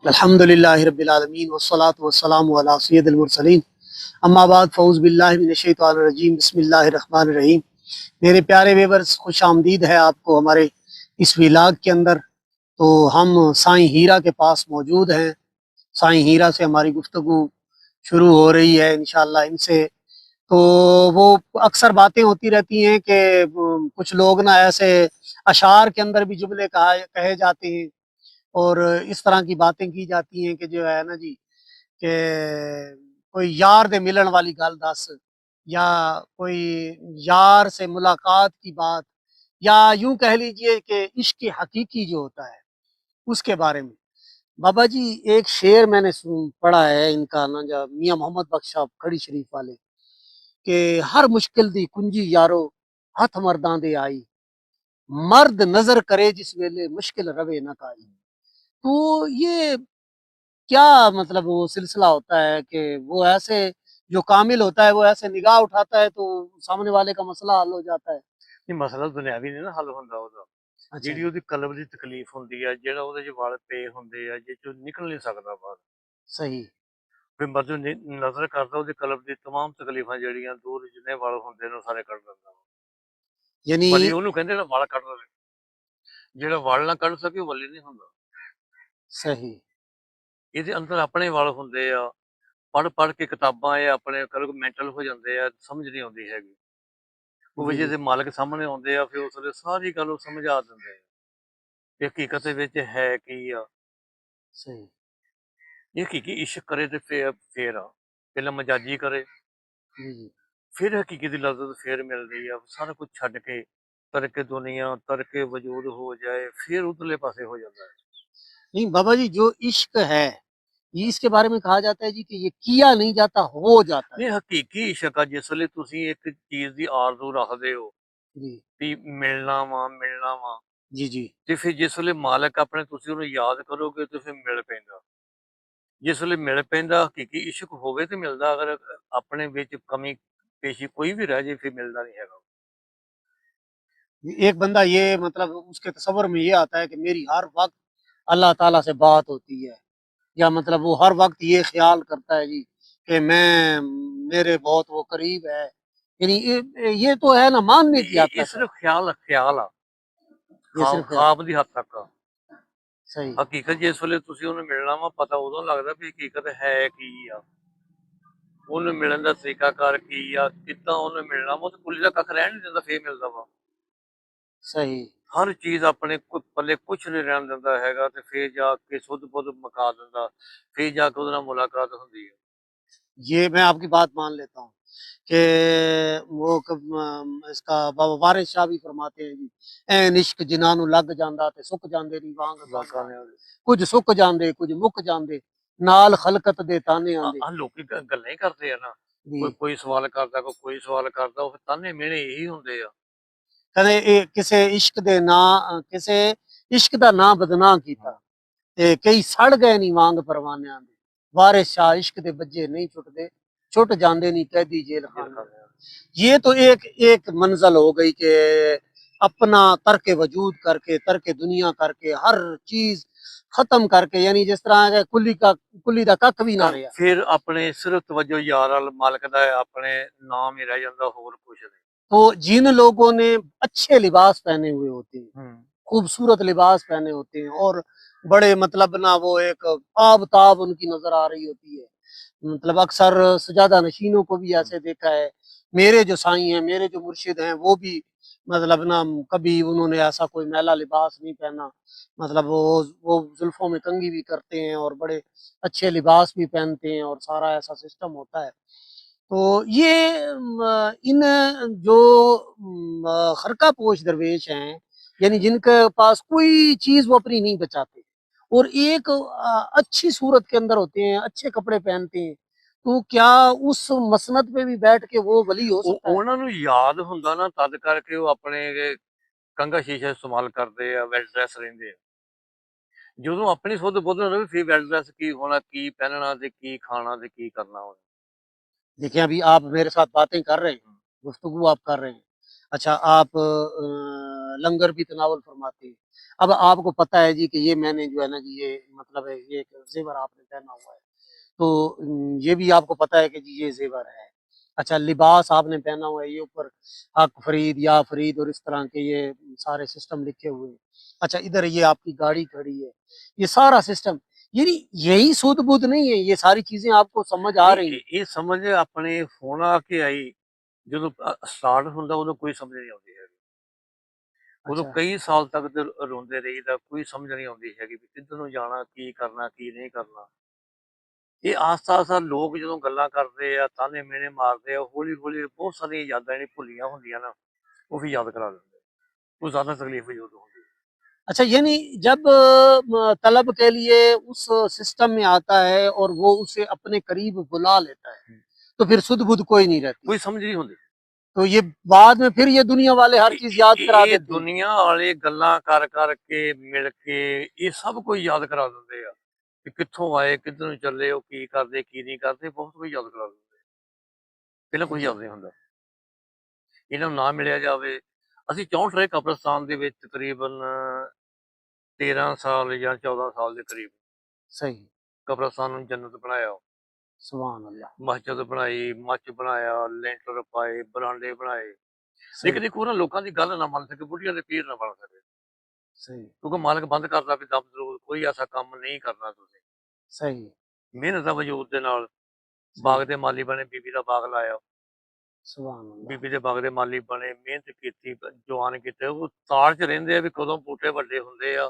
अल्हम्दुलिल्लाहि रब्बिल आलमीन वस्सलातु वस्सलामु अला सय्यिदिल मुरसलीन अम्मा बाद फ़ऊज़ु बिल्लाहि मिनश शैतानिर रजीम बिस्मिल्लाहिर रहमानिर रहीम। मेरे प्यारे व्यूअर्स, खुश आमदीद है आपको हमारे इस व्लॉग के अंदर। तो हम साईं हीरा के पास मौजूद हैं। साईं हीरा से हमारी गुफ्तगू शुरू हो रही है इंशाअल्लाह इनसे। तो वो अक्सर बातें होती रहती हैं कि कुछ लोग ना ऐसे अशार के अंदर भी जुमले कहे जाते हैं और इस तरह की बातें की जाती हैं कि जो है ना जी कि कोई यार दे मिलन वाली गल दस, या कोई यार से मुलाकात की बात, या यूं कह लीजिए कि इश्क हकीकी जो होता है उसके बारे में। बाबा जी, एक शेर मैंने पढ़ा है इनका ना, जब मियाँ मोहम्मद बख्श साहब खड़ी शरीफ वाले, कि हर मुश्किल दी कुंजी यारो हथ मर्दां दे आई, मर्द नजर करे जिस वेले मुश्किल रवे न काई। तो ये क्या मतलब वो सिलसिला होता है कि वो ऐसे, जो कामिल होता है वो ऐसे निगाह उठाता है तो सामने वाले का मसला हल हो जाता है। नहीं, मसला दुनियावी नहीं ना हल ਹੁੰਦਾ ਉਹਦਾ। अच्छा ਜਿਹੜੀ जी। ਉਹਦੀ ਕਲਬ ਦੀ ਤਕਲੀਫ ਹੁੰਦੀ ਆ, ਜਿਹੜਾ ਉਹਦੇ 'ਚ ਵਲ ਪਏ ਹੁੰਦੇ ਆ, ਜੇ ਚੋਂ ਨਿਕਲ ਨਹੀਂ ਸਕਦਾ ਬਾਹਰ, सही। ਫਿਰ ਮਰਜ਼ੀ ਨਜ਼ਰ ਕਰਦਾ ਉਹਦੀ ਕਲਬ ਦੀ तमाम ਤਕਲੀਫਾਂ ਜਿਹੜੀਆਂ ਦੂਰ ਜਿੰਨੇ ਵਲ ਹੁੰਦੇ ਨੇ ਉਹ ਸਾਰੇ ਕੱਢ ਦਿੰਦਾ ਵਾ। यानी ਵਲੀ ਉਹਨੂੰ ਕਹਿੰਦੇ ਨੇ ਵਲ ਕੱਢ ਦੇਵੇ, ਜਿਹੜਾ ਵਲ ਨਾ ਕੱਢ ਸਕੇ ਉਹ ਵਲੀ ਨਹੀਂ ਹੁੰਦਾ। सही। ਇਹਦੇ ਅੰਦਰ ਆਪਣੇ ਵਲ ਹੁੰਦੇ ਆ, ਪੜ੍ਹ ਪੜ੍ਹ ਕੇ ਕਿਤਾਬਾਂ ਇਹ ਆਪਣੇ ਕਰੋ ਮੈਂਟਲ ਹੋ ਜਾਂਦੇ ਆ, ਸਮਝ ਨਹੀਂ ਆਉਂਦੀ ਹੈਗੀ। ਉਹ जी ਵਜੇ जी। ਦੇ ਮਾਲਕ ਸਾਹਮਣੇ ਆਉਂਦੇ ਆ, ਫਿਰ ਉਸ ਵੇਲੇ ਸਾਰੀ ਗੱਲ ਉਹ ਸਮਝਾ ਦਿੰਦੇ ਆ ਕਿ ਹਕੀਕਤ ਦੇ ਵਿੱਚ ਹੈ ਕੀ ਆ। सही। ਇਹ ਹਕੀਕੀ ਇਸ਼ਕ ਕਰੇ ਤੇ ਫੇਰ ਆ, ਪਹਿਲਾਂ ਮਜਾਜੀ ਕਰੇ, जी जी। ਫਿਰ ਹਕੀਕੀ ਦੀ ਲਜ਼ਤ ਫੇਰ ਮਿਲਦੀ ਆ। ਸਾਰਾ ਕੁਝ ਛੱਡ ਕੇ ਤਰਕੇ ਦੁਨੀਆ ਤਰਕੇ ਵਜੂਦ ਹੋ ਜਾਏ, ਫਿਰ ਉਧਰਲੇ ਪਾਸੇ ਹੋ ਜਾਂਦਾ ਹੈ। नहीं बाबा जी, जो इश्क है ये इसके बारे में कहा जाता है जी कि ये किया नहीं जाता, हो जाता है। ਨਹੀਂ, ਹਕੀਕੀ ਇਸ਼ਕ ਆ ਜਿਸ ਵੇਲੇ ਤੁਸੀਂ ਇੱਕ ਚੀਜ਼ ਦੀ ਆਰਜ਼ੂ ਰੱਖਦੇ ਹੋ जी ਵੀ ਮਿਲਣਾ ਵਾ, जी। जी ਤੇ ਫਿਰ ਜਿਸ ਵੇਲੇ ਮਾਲਕ ਆਪਣੇ ਤੁਸੀਂ ਉਹਨੂੰ ਯਾਦ ਕਰੋਗੇ ਤੇ ਫਿਰ ਮਿਲ ਪੈਂਦਾ। ਜਿਸ ਵੇਲੇ ਮਿਲ ਪੈਂਦਾ, ਹਕੀਕੀ ਇਸ਼ਕ ਹੋਵੇ ਤੇ ਮਿਲਦਾ, ਅਗਰ ਆਪਣੇ ਵਿੱਚ ਕਮੀ ਪੇਸ਼ੀ ਕੋਈ ਵੀ ਰਹਿ ਜੇ ਫਿਰ मिलता नहीं हैगा। एक बंदा ये मतलब उसके तस्वर में ये आता है कि मेरी हर वक्त अल्लाह ताला से बात होती है, या मतलब वो हर वक्त ये ख्याल करता है जी कि मैं मेरे बहुत वो करीब है। यानी ये तो है ना, मानने की हद ये तक है। सिर्फ ख्याल आ, ये सिर्फ ख्याल। ख्वाब ਦੀ ਹੱਦ ਤੱਕ ਆ। सही। ਹਕੀਕਤ ਜਿਸ ਵੇਲੇ ਤੁਸੀਂ ਉਹਨੂੰ ਮਿਲਣਾ ਵਾ, ਪਤਾ ਉਦੋਂ ਲੱਗਦਾ ਵੀ ਹਕੀਕਤ ਹੈ ਕੀ ਆ, ਉਹਨੂੰ ਮਿਲਣ ਦਾ ਤਰੀਕਾਕਾਰ ਕੀ ਆ, ਕਿੱਦਾਂ ਉਹਨੂੰ ਮਿਲਣਾ ਵਾ। ਉਹ ਤਾਂ ਕੁੱਲੀ ਦਾ ਕੱਖ ਰਹਿਣ ਨਹੀਂ ਦਿੰਦਾ, ਫੇਰ ਮਿਲਦਾ ਵਾ। सही। ਹਰ ਚੀਜ਼ ਆਪਣੇ ਪੱਲੇ ਕੁਛ ਨਹੀਂ ਰਹਿਣ ਦਿੰਦਾ ਹੈਗਾ, ਤੇ ਫੇਰ ਜਾ ਕੇ ਸੁੱਧ ਬੁੱਧ ਮਕਾ ਦਿੰਦਾ, ਫੇਰ ਜਾ ਕੇ ਉਹਦੇ ਨਾਲ ਮੁਲਾਕਾਤ ਹੁੰਦੀ ਹੈ। ये मैं आपकी बात मान लेता हूँ कि वो इसका बाबा वारिस शाह भी फरमाते हैं जी, ऐन इश्क जिन्हां नूं लग जांदा ते सुक जांदे नी वांग ਲੋਕਾਂ सांदा, ਨੇ कुछ सुक जांदे कुछ मुक जांदे, नाल खलकत दे ताने आंदे। ਆਹ ਲੋਕੀ ਗੱਲਾਂ ਹੀ ਕਰਦੇ ਆ ਨਾ, जी। ਕੋਈ ਕੋਈ ਸਵਾਲ ਕਰਦਾ, ਕੋਈ ਸਵਾल ਕਰਦਾ, ਉਹ ਫਿਰ ਤਾਨੇ ਮਿਹਣੇ ਇਹੀ ਹੁੰਦੇ ਆ। कदे किसे इश्क दे ना, किसे इश्क दा ना बदनाम कीता ते कई सड़ गए नी वांग परवानियां दे, वारिस शाह इश्क दे बज्जे नहीं छुटदे, छुट जांदे नी कैदी जेल जेल खाने। खाने। ये तो एक एक मंजिल हो गई कि अपना तर्क वजूद करके, तर्क दुनिया करके, हर चीज खत्म करके, यानी जिस तरह के कुली दा कख भी ना रहा। ਫਿਰ ਆਪਣੇ ਸਿਰਫ ਤਵੱਜੋ ਯਾਰ ਅਲ ਮਾਲਕ ਦਾ ਆਪਣੇ ਨਾਮ ਹੀ ਰਹਿ ਜਾਂਦਾ, ਹੋਰ ਕੁਛ नहीं। तो जिन लोगों ने अच्छे लिबास पहने हुए होते हैं, हम्म। खूबसूरत लिबास पहने होते हैं, और बड़े मतलब ना वो एक आब ताब उनकी नजर आ रही होती है, मतलब अक्सर सजादा नशीनों को भी ऐसे देखा है। मेरे जो साईं हैं, मेरे जो मुर्शिद हैं, वो भी मतलब ना कभी उन्होंने ऐसा कोई मैला लिबास नहीं पहना। मतलब वो जुल्फों में कंघी भी करते हैं और बड़े अच्छे लिबास भी पहनते हैं, और सारा ऐसा सिस्टम होता है। तो ये इन जो खरका पोश दरवेश हैं, यानी जिनके पास कोई चीज वो अपनी नहीं बचाते, और एक अच्छी सूरत के अंदर होते हैं, अच्छे कपड़े पहनते हैं, तो क्या उस मसनद पे भी बैठ के वो वली हो सकता है? ਉਹਨਾਂ ਨੂੰ ਯਾਦ ਹੁੰਦਾ ਨਾ, ਤਦ ਕਰਕੇ ਉਹ ਆਪਣੇ ਕੰਘਾ ਸ਼ੀਸ਼ਾ ਇਸਤੇਮਾਲ ਕਰਦੇ ਆ, ਵੈਲ ਡਰੈਸ ਰਹਿੰਦੇ ਆ। ਜਦੋਂ ਆਪਣੀ ਸੁੱਧ ਬੁੱਧ ਰਵੇ, ਫਿਰ ਵੈਲ ਡਰੈਸ ਕੀ ਹੋਣਾ, ਕੀ ਪਹਿਨਣਾ ਤੇ ਕੀ ਖਾਣਾ ਤੇ ਕੀ ਕਰਨਾ। देखिए, अभी आप मेरे साथ बातें कर रहे हैं, गुफ्तगू आप कर रहे हैं, अच्छा, आप लंगर भी तनावल फरमाते हैं। अब आपको पता है जी कि ये मैंने जो है ना जी, ये मतलब है, ये एक ज़ेवर आपने पहना हुआ है, तो ये भी आपको पता है कि जी ये ज़ेवर है। अच्छा, लिबास आपने पहना हुआ है, ये ऊपर हक फरीद, या फरीद और इस तरह के ये सारे सिस्टम लिखे हुए हैं। अच्छा, इधर ये आपकी गाड़ी खड़ी है, ये सारा सिस्टम, यानी यही सूध-बूध नहीं है, ये सारी चीज़ें आपको समझ आ नहीं, रही हैं। ਇਹ ਸਮਝ ਆਪਣੇ ਹੁਣ आ के आई, ਜਦੋਂ ਸਟਾਰਟ ਹੁੰਦਾ ਉਦੋਂ ਕੋਈ ਸਮਝ ਨਹੀਂ ਆਉਂਦੀ ਹੈਗੀ। ਉਦੋਂ अच्छा, ਕਈ ਸਾਲ ਤੱਕ ਤੇ ਰੋਂਦੇ ਰਹੀਦਾ, ਕੋਈ ਸਮਝ ਨਹੀਂ ਆਉਂਦੀ ਹੈਗੀ ਵੀ ਕਿੱਧਰ ਨੂੰ ਜਾਣਾ, ਕੀ ਕਰਨਾ, ਕੀ ਨਹੀਂ ਕਰਨਾ। ਇਹ ਆਸਤਾ-ਆਸਤਾ ਲੋਕ ਜਦੋਂ ਗੱਲਾਂ ਕਰਦੇ ਆ, ਤਾਨੇ ਮਿਹਣੇ ਮਾਰਦੇ ਆ, ਹੌਲੀ-ਹੌਲੀ ਬਹੁਤ ਸਾਰੀਆਂ ਯਾਦਾਂ ਜਿਹੜੀਆਂ ਭੁੱਲੀਆਂ ਹੁੰਦੀਆਂ ਨਾ, ਉਹ ਵੀ ਯਾਦ ਕਰਾ ਦਿੰਦੇ। ਉਹ ਜ਼ਿਆਦਾ ਤਕਲੀਫ ਉਦੋਂ ਹੁੰਦੀ। अच्छा, यानी जब तलब के लिए उस सिस्टम में आता है और वो उसे अपने करीब बुला लेता है, तो फिर सुध-बुध कोई नहीं रहती। ਕੋਈ ਸਮਝ ਨਹੀਂ ਹੁੰਦੀ। तो ये बाद में फिर ये दुनिया वाले हर चीज़ याद करा ਇਹ देते हैं। ਦੁਨੀਆ ਵਾਲੇ ਗੱਲਾਂ ਕਰ ਕੇ, ਮਿਲ ਕੇ, ਇਹ ਸਭ ਕੁਝ ਯਾਦ ਕਰਾ ਦਿੰਦੇ ਆ ਕਿ ਕਿੱਥੋਂ ਆਏ, ਕਿੱਧਰ ਨੂੰ ਚੱਲੇ, ਉਹ ਕੀ ਕਰਦੇ, ਕੀ ਨਹੀਂ ਕਰਦੇ, ਬਹੁਤ ਕੁਝ ਯਾਦ ਕਰਾ ਦਿੰਦੇ ਆ। ਪਹਿਲਾਂ ਕੁਝ जी, ਯਾਦ ਨਹੀਂ ਹੁੰਦਾ। ਇਹਨਾਂ ਨੂੰ ਨਾ ਮਿਲਿਆ ਜਾਵੇ। ਅਸੀਂ 64 ਰਹੇ ਕਬਰਸਤਾਨ ਦੇ ਵਿੱਚ ਤਕਰੀਬਨ 13 ਸਾਲ ਜਾਂ 14 ਸਾਲ ਦੇ ਕਰੀਬ। सही, ਕਬਰਸਤਾਨ ਨੂੰ ਜੰਨਤ ਬਣਾਇਆ, सुभान अल्लाह, ਮਸਜਿਦ ਬਣਾਈ, ਮੱਚ ਬਣਾਇਆ, ਲੈਂਟਰ ਪਾਏ, ਬਰਾਂਡੇ ਬਣਾਏ। सही, ਲੇਕਿਨ ਇੱਕ ਉਹ ਨਾ ਲੋਕਾਂ ਦੀ ਗੱਲ ਨਾ ਮੰਨ ਸਕੇ, ਬੁੱਢੀਆਂ ਦੇ ਪੀਰ ਨਾ ਬਣ ਸਕੇ। सही, ਕਿਉਂਕਿ ਮਾਲਕ ਬੰਦ ਕਰਦਾ ਵੀ ਦਮ ਜ਼ਰੂਰ, ਕੋਈ ਐਸਾ ਕੰਮ ਨਹੀਂ ਕਰਨਾ ਤੁਸੀਂ। सही, ਮਿਹਨਤ ਦਾ ਵਜੂਦ ਦੇ ਨਾਲ सही, ਬਾਗ ਦੇ ਮਾਲੀ ਬਣੇ, ਬੀਬੀ ਦਾ ਬਾਗ ਲਾਇਆ, सुभान अल्लाह, ਬੀਬੀ ਦੇ ਬਾਗ ਦੇ ਮਾਲੀ ਬਣੇ, ਮਿਹਨਤ ਕੀਤੀ, ਜਵਾਨ ਕੀਤੇ। ਉਹ ਤਾੜ 'ਚ ਰਹਿੰਦੇ ਆ ਵੀ ਕਦੋਂ ਬੂਟੇ ਵੱਡੇ ਹੁੰਦੇ ਆ,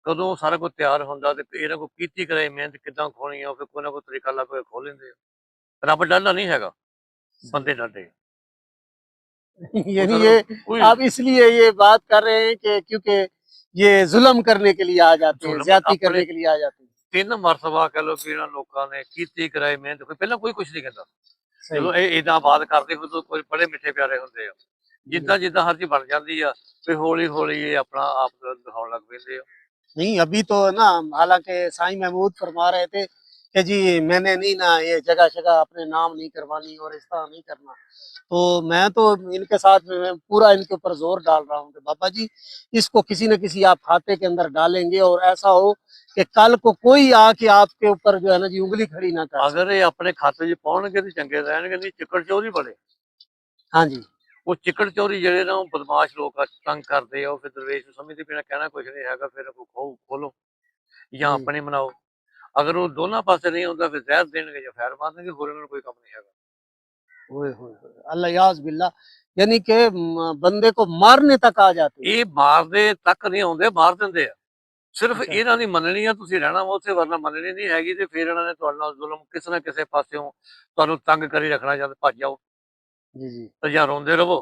ਕਦੋਂ ਸਾਰਾ ਕੁਝ ਤਿਆਰ ਹੁੰਦਾ ਤੇ ਇਹਨਾਂ ਕੋਲ ਕੀਤੀ ਕਰਾਈ ਮਿਹਨਤ ਕਿੱਦਾਂ ਖੋਣੀ ਆ, ਫਿਰ ਕੋਈ ਨਾ ਕੋਈ ਤਰੀਕਾ ਲੱਭ ਕੇ ਖੋਹ ਲੈਂਦੇ ਆ। ਰੱਬ ਡਾਢਾ ਨਹੀਂ ਹੈਗਾ, सही। ਬੰਦੇ ਡਾਢੇ। ਉਹ यानी ਸਾਡਾ ये ਕੋਈ आप इसलिए ये बात कर रहे हैं कि क्योंकि ये ज़ुल्म करने के लिए आ जाते हैं, ਜ਼ੁਲਮ ज़्यादती ਆਪਣੇ करने के लिए आ जाते हैं। 3 ਮਰਤਬਾ ਕਹਿ ਲਓ ਵੀ ਇਹਨਾਂ ਲੋਕਾਂ ਨੇ ਕੀਤੀ ਕਰਾਈ ਮਿਹਨਤ, ਕੋਈ ਪਹਿਲਾਂ ਕੋਈ ਕੁਛ ਨਹੀਂ ਕਹਿੰਦਾ। सही, ਜਦੋਂ ਇਹ ਏਦਾਂ ਆਬਾਦ ਕਰਦੇ ਉਦੋਂ ਕੋਈ ਬੜੇ ਮਿੱਠੇ ਪਿਆਰੇ ਹੁੰਦੇ ਆ। जी। ਜਿੱਦਾਂ ਹਰ ਚੀਜ਼ ਬਣ ਜਾਂਦੀ ਆ, ਫਿਰ ਹੌਲੀ-ਹੌਲੀ ਇਹ ਆਪਣਾ ਆਪ ਦਿਖਾਉਣ ਲੱਗ ਪੈਂਦੇ ਆ। नहीं, अभी तो ना, हालाँकि साईं महमूद फरमा रहे थे कि जी मैंने नहीं ना ये जगह-शगह अपने नाम नहीं करवानी और इस तरह नहीं करना। तो मैं तो इनके साथ में मैं पूरा इनके ऊपर ज़ोर डाल रहा हूँ कि बाबा जी, इसको किसी न किसी आप खाते के अंदर डालेंगे और ऐसा हो कि कल को कोई आके आपके ऊपर जो है ना जी उँगली खड़ी ना कर ਅਗਰ सके। ਇਹ ਆਪਣੇ ਖਾਤੇ 'ਚ ਪਾਉਣਗੇ ਤੇ ਚੰਗੇ ਰਹਿਣਗੇ, ਨਹੀਂ ਚਿੱਕੜ ਚੋਰ ਹੀ ਬੜੇ। हाँ जी, ਉਹ ਚਿੱਕੜ ਚੋਰੀ ਜਿਹੜੇ ਨਾ, ਉਹ ਬਦਮਾਸ਼ ਲੋਕ ਆ, ਤੰਗ ਕਰਦੇ ਆ, ਉਹ ਫਿਰ ਦਰਵੇਸ਼ ਨੂੰ ਸਮਝਦੇ ਵੀ ਇਹਨਾਂ ਕਹਿਣਾ ਕੁਛ ਨਹੀਂ ਹੈਗਾ, ਫਿਰ ਖੋਲੋ ਜਾਂ जी। ਆਪਣੇ ਬਣਾਓ। ਅਗਰ ਉਹ ਦੋਨਾਂ ਪਾਸੇ ਨਹੀਂ ਹੁੰਦਾ ਫਿਰ ਜ਼ਹਿਰ ਦੇਣਗੇ ਜਾਂ ਫੈਰ ਮਾਰਨਗੇ, ਹੋਰ ਇਹਨਾਂ ਨੂੰ ਕੋਈ ਕੰਮ ਨਹੀਂ ਹੈਗਾ। ओए होए होए! अल्लाह याज़ बिल्लाह, यानी कि बंदे को मारने तक आ जाते हैं। ਇਹ ਮਾਰਦੇ ਤੱਕ ਨਹੀਂ ਆਉਂਦੇ, ਮਾਰ ਦਿੰਦੇ ਆ। ਸਿਰਫ अच्छा, ਇਹਨਾਂ ਦੀ ਮੰਨਣੀ ਆ, ਤੁਸੀਂ ਰਹਿਣਾ ਵਾ ਉੱਥੇ, ਵਰਨਾ ਮੰਨਣੀ ਨਹੀਂ ਹੈਗੀ ਤੇ ਫਿਰ ਇਹਨਾਂ ਨੇ ਤੁਹਾਡੇ ਨਾਲ ਜ਼ੁਲਮ ਕਿਸੇ ਨਾ ਕਿਸੇ ਪਾਸਿਓਂ ਤੁਹਾਨੂੰ ਤੰਗ ਕਰੀ ਰੱਖਣਾ, ਜਾਂ ਤਾਂ ਭੱਜ ਜਾਓ जी, जी। ਤੇ ਜਾਂ ਰੋਂਦੇ ਰਹੋ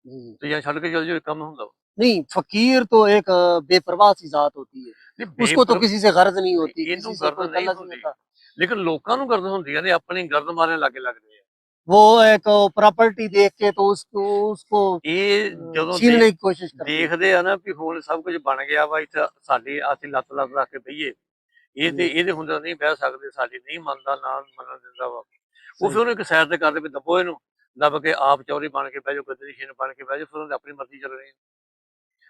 जी, जी। ਤੇ ਜਾਂ ਛੱਡ ਕੇ ਚਲੇ ਜਾਓ, ਇਹ ਕੰਮ ਹੁੰਦਾ ਵਾ। नहीं, फ़कीर तो एक बेपरवाह सी ज़ात होती है। ਨਹੀਂ उसको तो ਬੇਪਰ किसी से गर्ज़ नहीं होती, ਇਹਨੂੰ किसी से ਗਰਦ कोई ਨਹੀਂ तलज़ नहीं ਹੁੰਦੀ, होता। ਲੇਕਿन ਲੋਕਾਂ ਨੂੰ ਗਰਦ ਹੁੰਦੀਆਂ ਨੇ, ਆਪਣੀ ਗਰਦ ਮਾਰਨ ਲਾਗੇ ਲੱਗਦੇ ਆ। वो एक प्रॉपर्टी देख के तो उसको उसको ਇਹ ਜਦੋਂ छीनने की कोशिश करते हैं। ਦੇਖਦੇ ਆ ਨਾ ਵੀ ਹੁਣ ਸਭ ਕੁਝ ਬਣ ਗਿਆ ਵਾ, ਇੱਥੇ ਸਾਡੀ ਅਸੀਂ ਲੱਤ ਰੱਖ ਕੇ ਬਈਏ, जी, ਇਹਦੇ ਹੁੰਦਾ ਨਹੀਂ ਬਹਿ ਸਕਦੇ, ਸਾਡੀ ਨਹੀਂ ਮੰਨਦਾ, ਨਾ ਮੰਨਣ ਦਿੰਦਾ ਵਾ। ਉਹ ਫਿਰ सही, ਉਹਨੂੰ ਇੱਕ ਸਾਈਡ ਤੇ ਕਰਦੇ ਵੀ ਦੱਬੋ ਇਹਨੂੰ, ਦੱਬ ਕੇ ਆਪ ਚੌਧਰੀ ਬਣ ਕੇ ਬਹਿ ਜਾਓ, ਗੱਦੀ ਸ਼ੀਨ ਬਣ ਕੇ ਬਹਿ ਜਾਓ, ਫਿਰ ਉਹਨੇ ਆਪਣੀ ਮਰਜ਼ੀ ਚੱਲਣੀ।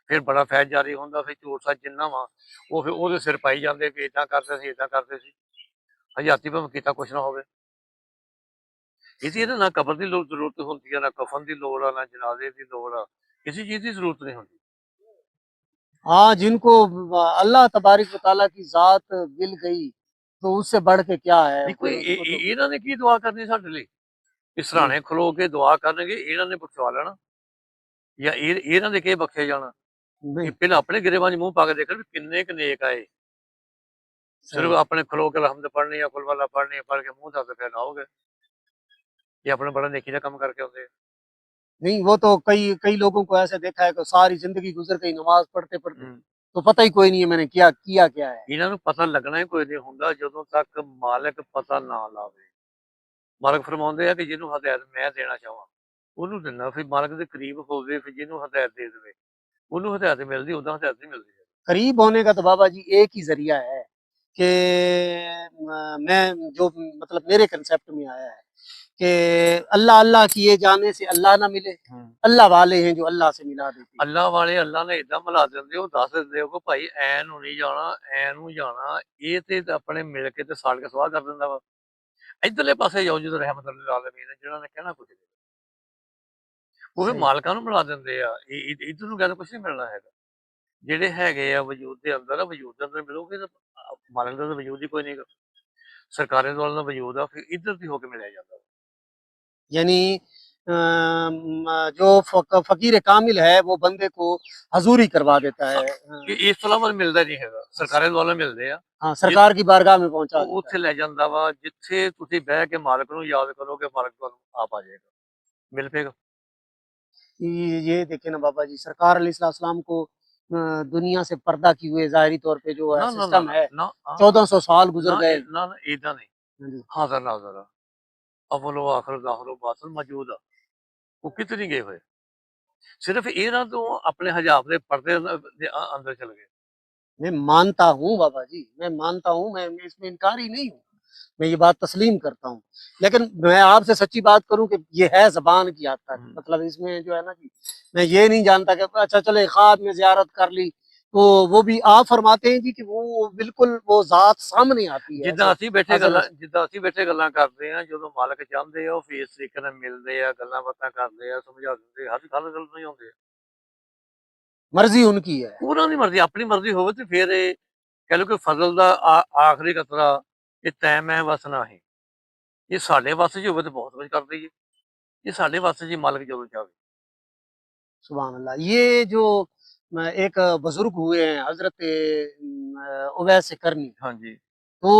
ਫਿਰ ਬੜਾ ਫੈਜ਼ ਜਾਰੀ ਹੁੰਦਾ, ਫਿਰ ਚੋਰ ਸੱਚ ਜਿੰਨਾ ਵਾ ਉਹ ਫਿਰ ਉਹਦੇ ਸਿਰ ਪਾਈ ਜਾਂਦੇ ਵੀ ਏਦਾਂ ਕਰਦੇ ਸੀ, ਏਦਾਂ ਕਰਦੇ ਸੀ। ਹਜ਼ਾਤੀ ਭਾਵੇਂ ਕੀਤਾ ਕੁਛ ਨਾ ਹੋਵੇ। ਇਹਦੀ ਇਹਦੇ ਨਾ ਕਬਰ ਦੀ ਜ਼ਰੂਰਤ ਹੁੰਦੀ ਆ, ਨਾ ਕਫਨ ਦੀ ਲੋੜ ਆ, ਨਾ ਜਨਾਜ਼ੇ ਦੀ ਲੋੜ ਆ, ਕਿਸੇ ਚੀਜ਼ ਦੀ ਜ਼ਰੂਰਤ ਨਹੀਂ ਹੁੰਦੀ। हाँ, जिनको अल्लाह तबारिक व तआला की ज़ात मिल गई, तो उससे बढ़ के क्या है? ਨਹੀਂ ਕੋਈ फिर उसको तो ਇਹਨਾਂ ਨੇ ਕੀ ਦੁਆ ਕਰਨੀ ਸਾਡੇ ਲਈ? ਇਹ जी, ਸਰਾਣੇ ਖਲੋ ਕੇ ਦੁਆ ਕਰਨਗੇ, ਇਹਨਾਂ ਨੇ ਬਖਸ਼ਵਾ ਲੈਣਾ ਜਾਂ ਇਹਨਾਂ ਦੇ ਕੇ ਬਖਸ਼ੇ ਜਾਣਾ? ਇਹ नहीं, ਪਹਿਲਾਂ ਆਪਣੇ ਗਿਰੇਬਾਂ 'ਚ ਮੂੰਹ ਪਾ ਕੇ ਦੇਖਣ ਵੀ ਕਿੰਨੇ ਕੁ ਨੇਕ ਆਏ। ਸਿਰਫ सही। ਆਪਣੇ ਖਲੋ ਕੇ ਅਲਹਮਦ ਪੜ੍ਹਨੀ ਜਾਂ ਕੁਲ ਵਾਲਾ ਪੜ੍ਹਨੀ, ਪੜ੍ਹ ਕੇ ਮੂੰਹ ਢੱਕ ਕੇ ਫਿਰ ਆਓਗੇ। ਇਹ ਆਪਣਾ बड़ा नेकी का काम करके आते हैं। नहीं, वो तो कई कई लोगों को ऐसे देखा है कि सारी ज़िंदगी गुज़र गई नमाज़ पढ़ते-पढ़ते, हम्म। तो पता ही कोई नहीं है मैंने किया क्या है। ਇਹਨਾਂ ਨੂੰ ਪਤਾ ਲੱਗਣਾ ਹੀ ਕੋਈ ਨਹੀਂ ਹੁੰਦਾ ਜਦੋਂ ਤੱਕ ਮਾਲਕ ਪਤਾ ਨਾ ਲਾਵੇ। ਮਾਲਕ ਫਰਮਾਉਂਦੇ ਆ ਕਿ ਜਿਹਨੂੰ ਹਦਾਇਤ ਮੈਂ ਦੇਣਾ ਚਾਹਾਂ ਉਹਨੂੰ ਦਿੰਦਾ, ਫਿਰ ਮਾਲਕ ਦੇ ਕਰੀਬ ਹੋਵੇ, ਫਿਰ ਜਿਹਨੂੰ ਹਦਾਇਤ ਦੇ ਦੇਵੇ ਉਹਨੂੰ ਹਦਾਇਤ ਮਿਲਦੀ, ਉਦਾਂ ਹਦਾਇਤ ਨਹੀਂ ਮਿਲਦੀ। करीब होने का तो बाबा जी एक ही ज़रिया है कि मैं जो मतलब मेरे कंसेप्ट में आया है कि अल्लाह अल्लाह किए जाने से अल्लाह ना मिले, अल्लाह वाले हैं जो अल्लाह से मिला देते हैं। ਅੱਲਾ ਵਾਲੇ ਅੱਲਾ ਨੇ ਏਦਾਂ ਮਿਲਾ ਦਿੰਦੇ, ਉਹ ਦੱਸ ਦਿੰਦੇ ਹੋ ਕਿ ਭਾਈ ਐ ਨੂੰ ਨਹੀਂ ਜਾਣਾ, ਐ ਨੂੰ ਜਾਣਾ, ਇਹ ਤੇ ਆਪਣੇ ਮਿਲ ਕੇ ਤੇ ਸਾੜ ਕੇ ਸਵਾਹ ਕਰ ਦਿੰਦਾ ਵਾ। ਇਧਰਲੇ ਪਾਸੇ ਜਾਓ ਜਦੋਂ ਰਹਿਮਤ ਲਿਲ ਆਲਮੀਨ ਨੇ, ਜਿਹਨਾਂ ਨੇ ਕਹਿਣਾ ਕੁਝ ਨਹੀਂ, ਉਹ ਵੀ सही। ਮਾਲਕਾਂ ਨੂੰ ਮਿਲਾ ਦਿੰਦੇ ਆ। ਇਧਰ ਨੂੰ ਕਹਿੰਦੇ ਕੁਝ ਨਹੀਂ ਮਿਲਣਾ ਹੈਗਾ। ਜਿਹੜੇ ਹੈਗੇ ਆ ਵਜੂਦ ਦੇ ਅੰਦਰ ਆ, ਵਜੂਦ ਦੇ ਅੰਦਰ ਮਿਲੋਗੇ ਤਾਂ ਮਾਲਕ ਦਾ ਤਾਂ ਵਜੂਦ ਹੀ ਕੋਈ ਨਹੀਂ ਗਾ। ਸਰਕਾਰੀ ਦੌਲਤ ਦਾ ਵਜੂਦ ਆ, ਫਿਰ ਇੱਧਰ ਦੀ ਹੋ ਕੇ ਮਿਲਿਆ ਜਾਂਦਾ ਵਾ। यानी जो फकीर कामिल है वो बंदे को हजूरी करवा देता है। ਇਸ ਤੋਂ ਇਲਾਵਾ ਮਿਲਦਾ ਨਹੀਂ ਹੈਗਾ, ਸਰਕਾਰੀ ਦੌਲਤ ਮਿਲਦੇ ਆ। हाँ, सरकार की बारगाह में पहुंचा ਉਹ देता ਉੱਥੇ ਲੈ ਜਾਂਦਾ ਵਾ, ਜਿੱਥੇ ਤੁਸੀਂ ਬਹਿ ਕੇ ਮਾਲਕ ਨੂੰ ਯਾਦ ਕਰੋਗੇ, ਮਾਲਕ ਤੁਹਾਨੂੰ ਆਪ ਆ ਜਾਏਗਾ, ਮਿਲ ਪਏਗਾ। है। ये देखे ना बाबा जी, सरकार अलैहिस्सलाम को दुनिया से पर्दा किए हुए जाहिरी तौर पे जो है ਨਾ ਨਾ ਨਾ सिस्टम है, ਨਾ ਹਾਂ, 1400 साल गुजर ਨਾ गए। ਨਾ ਨਾ, ਏਦਾਂ ਨਹੀਂ। हाँ जी। ਹਾਜ਼ਰ ਨਾਜ਼ਰ ਆ, ਅਵਲੋ ਆਖਰ ਜ਼ਾਹਿਰ ਬਾਤਨ ਮੌਜੂਦ ਆ, ਉਹ ਕਿਤੇ ਨਹੀਂ ਗਏ ਹੋਏ। ਸਿਰਫ ਇਹਨਾਂ ਤੋਂ ਆਪਣੇ ਹਜਾਬ ਦੇ ਪਰਦੇ ਦੇ ਅੰਦਰ ਚਲ ਗਏ। मैं मानता हूँ बाबा जी, मैं मानता हूँ, मैं इसमें इनकारी नहीं हूँ, मैं ये बात तस्लीम करता हूँ। लेकिन मैं आपसे सच्ची बात करूं कि ये है ज़बान की हद तक, मतलब इसमें जो है ना कि मैं ये नहीं जानता कि अच्छा चले ख्वाब में ज़ियारत कर ली, तो वो भी आप फरमाते हैं जी कि वो बिल्कुल वो ज़ात सामने आती है। ਜਿੱਦਾਂ ऐसे ਅਸੀਂ ਬੈਠੇ अजल ਗੱਲਾਂ, ਜਿੱਦਾਂ ਅਸੀਂ ਬੈਠੇ ਗੱਲਾਂ ਕਰਦੇ ਆ, ਜਦੋਂ ਮਾਲਕ ਚਾਹੁੰਦੇ ਆ ਉਹ ਫੇਸ ਤਰੀਕੇ ਨਾਲ ਮਿਲਦੇ ਆ, ਗੱਲਾਂ ਬਾਤਾਂ ਕਰਦੇ ਆ, ਸਮਝਾ ਦਿੰਦੇ, ਹਰ ਗੱਲ ਨਹੀਂ ਆਉਂਦੇ। मर्जी उनकी है। ਉਹਨਾਂ ਦੀ ਮਰਜ਼ੀ, ਆਪਣੀ ਮਰਜ਼ੀ ਹੋਵੇ ਤੇ ਫਿਰ ਇਹ ਕਹਿ ਲਓ ਕਿ ਫਜ਼ਲ ਦਾ ਆਖਰੀ ਕਤਰਾ ਇਹ ਤੈਂ ਮੈਂ ਵਸ ਨਹੀਂ। ਇਹ ਸਾਡੇ ਵੱਸ 'ਚ ਹੋਵੇ ਤੇ ਬਹੁਤ ਕੁਝ ਕਰ ਦਈਏ, ਇਹ ਸਾਡੇ ਵੱਸ 'ਚ ਹੀ ਮਾਲਕ ਜਦੋਂ ਚਾਹੇ। सुभान अल्लाह। ये जो एक बुजुर्ग हुए हैं हजरत उवैस करनी, ਹਾਂਜੀ तो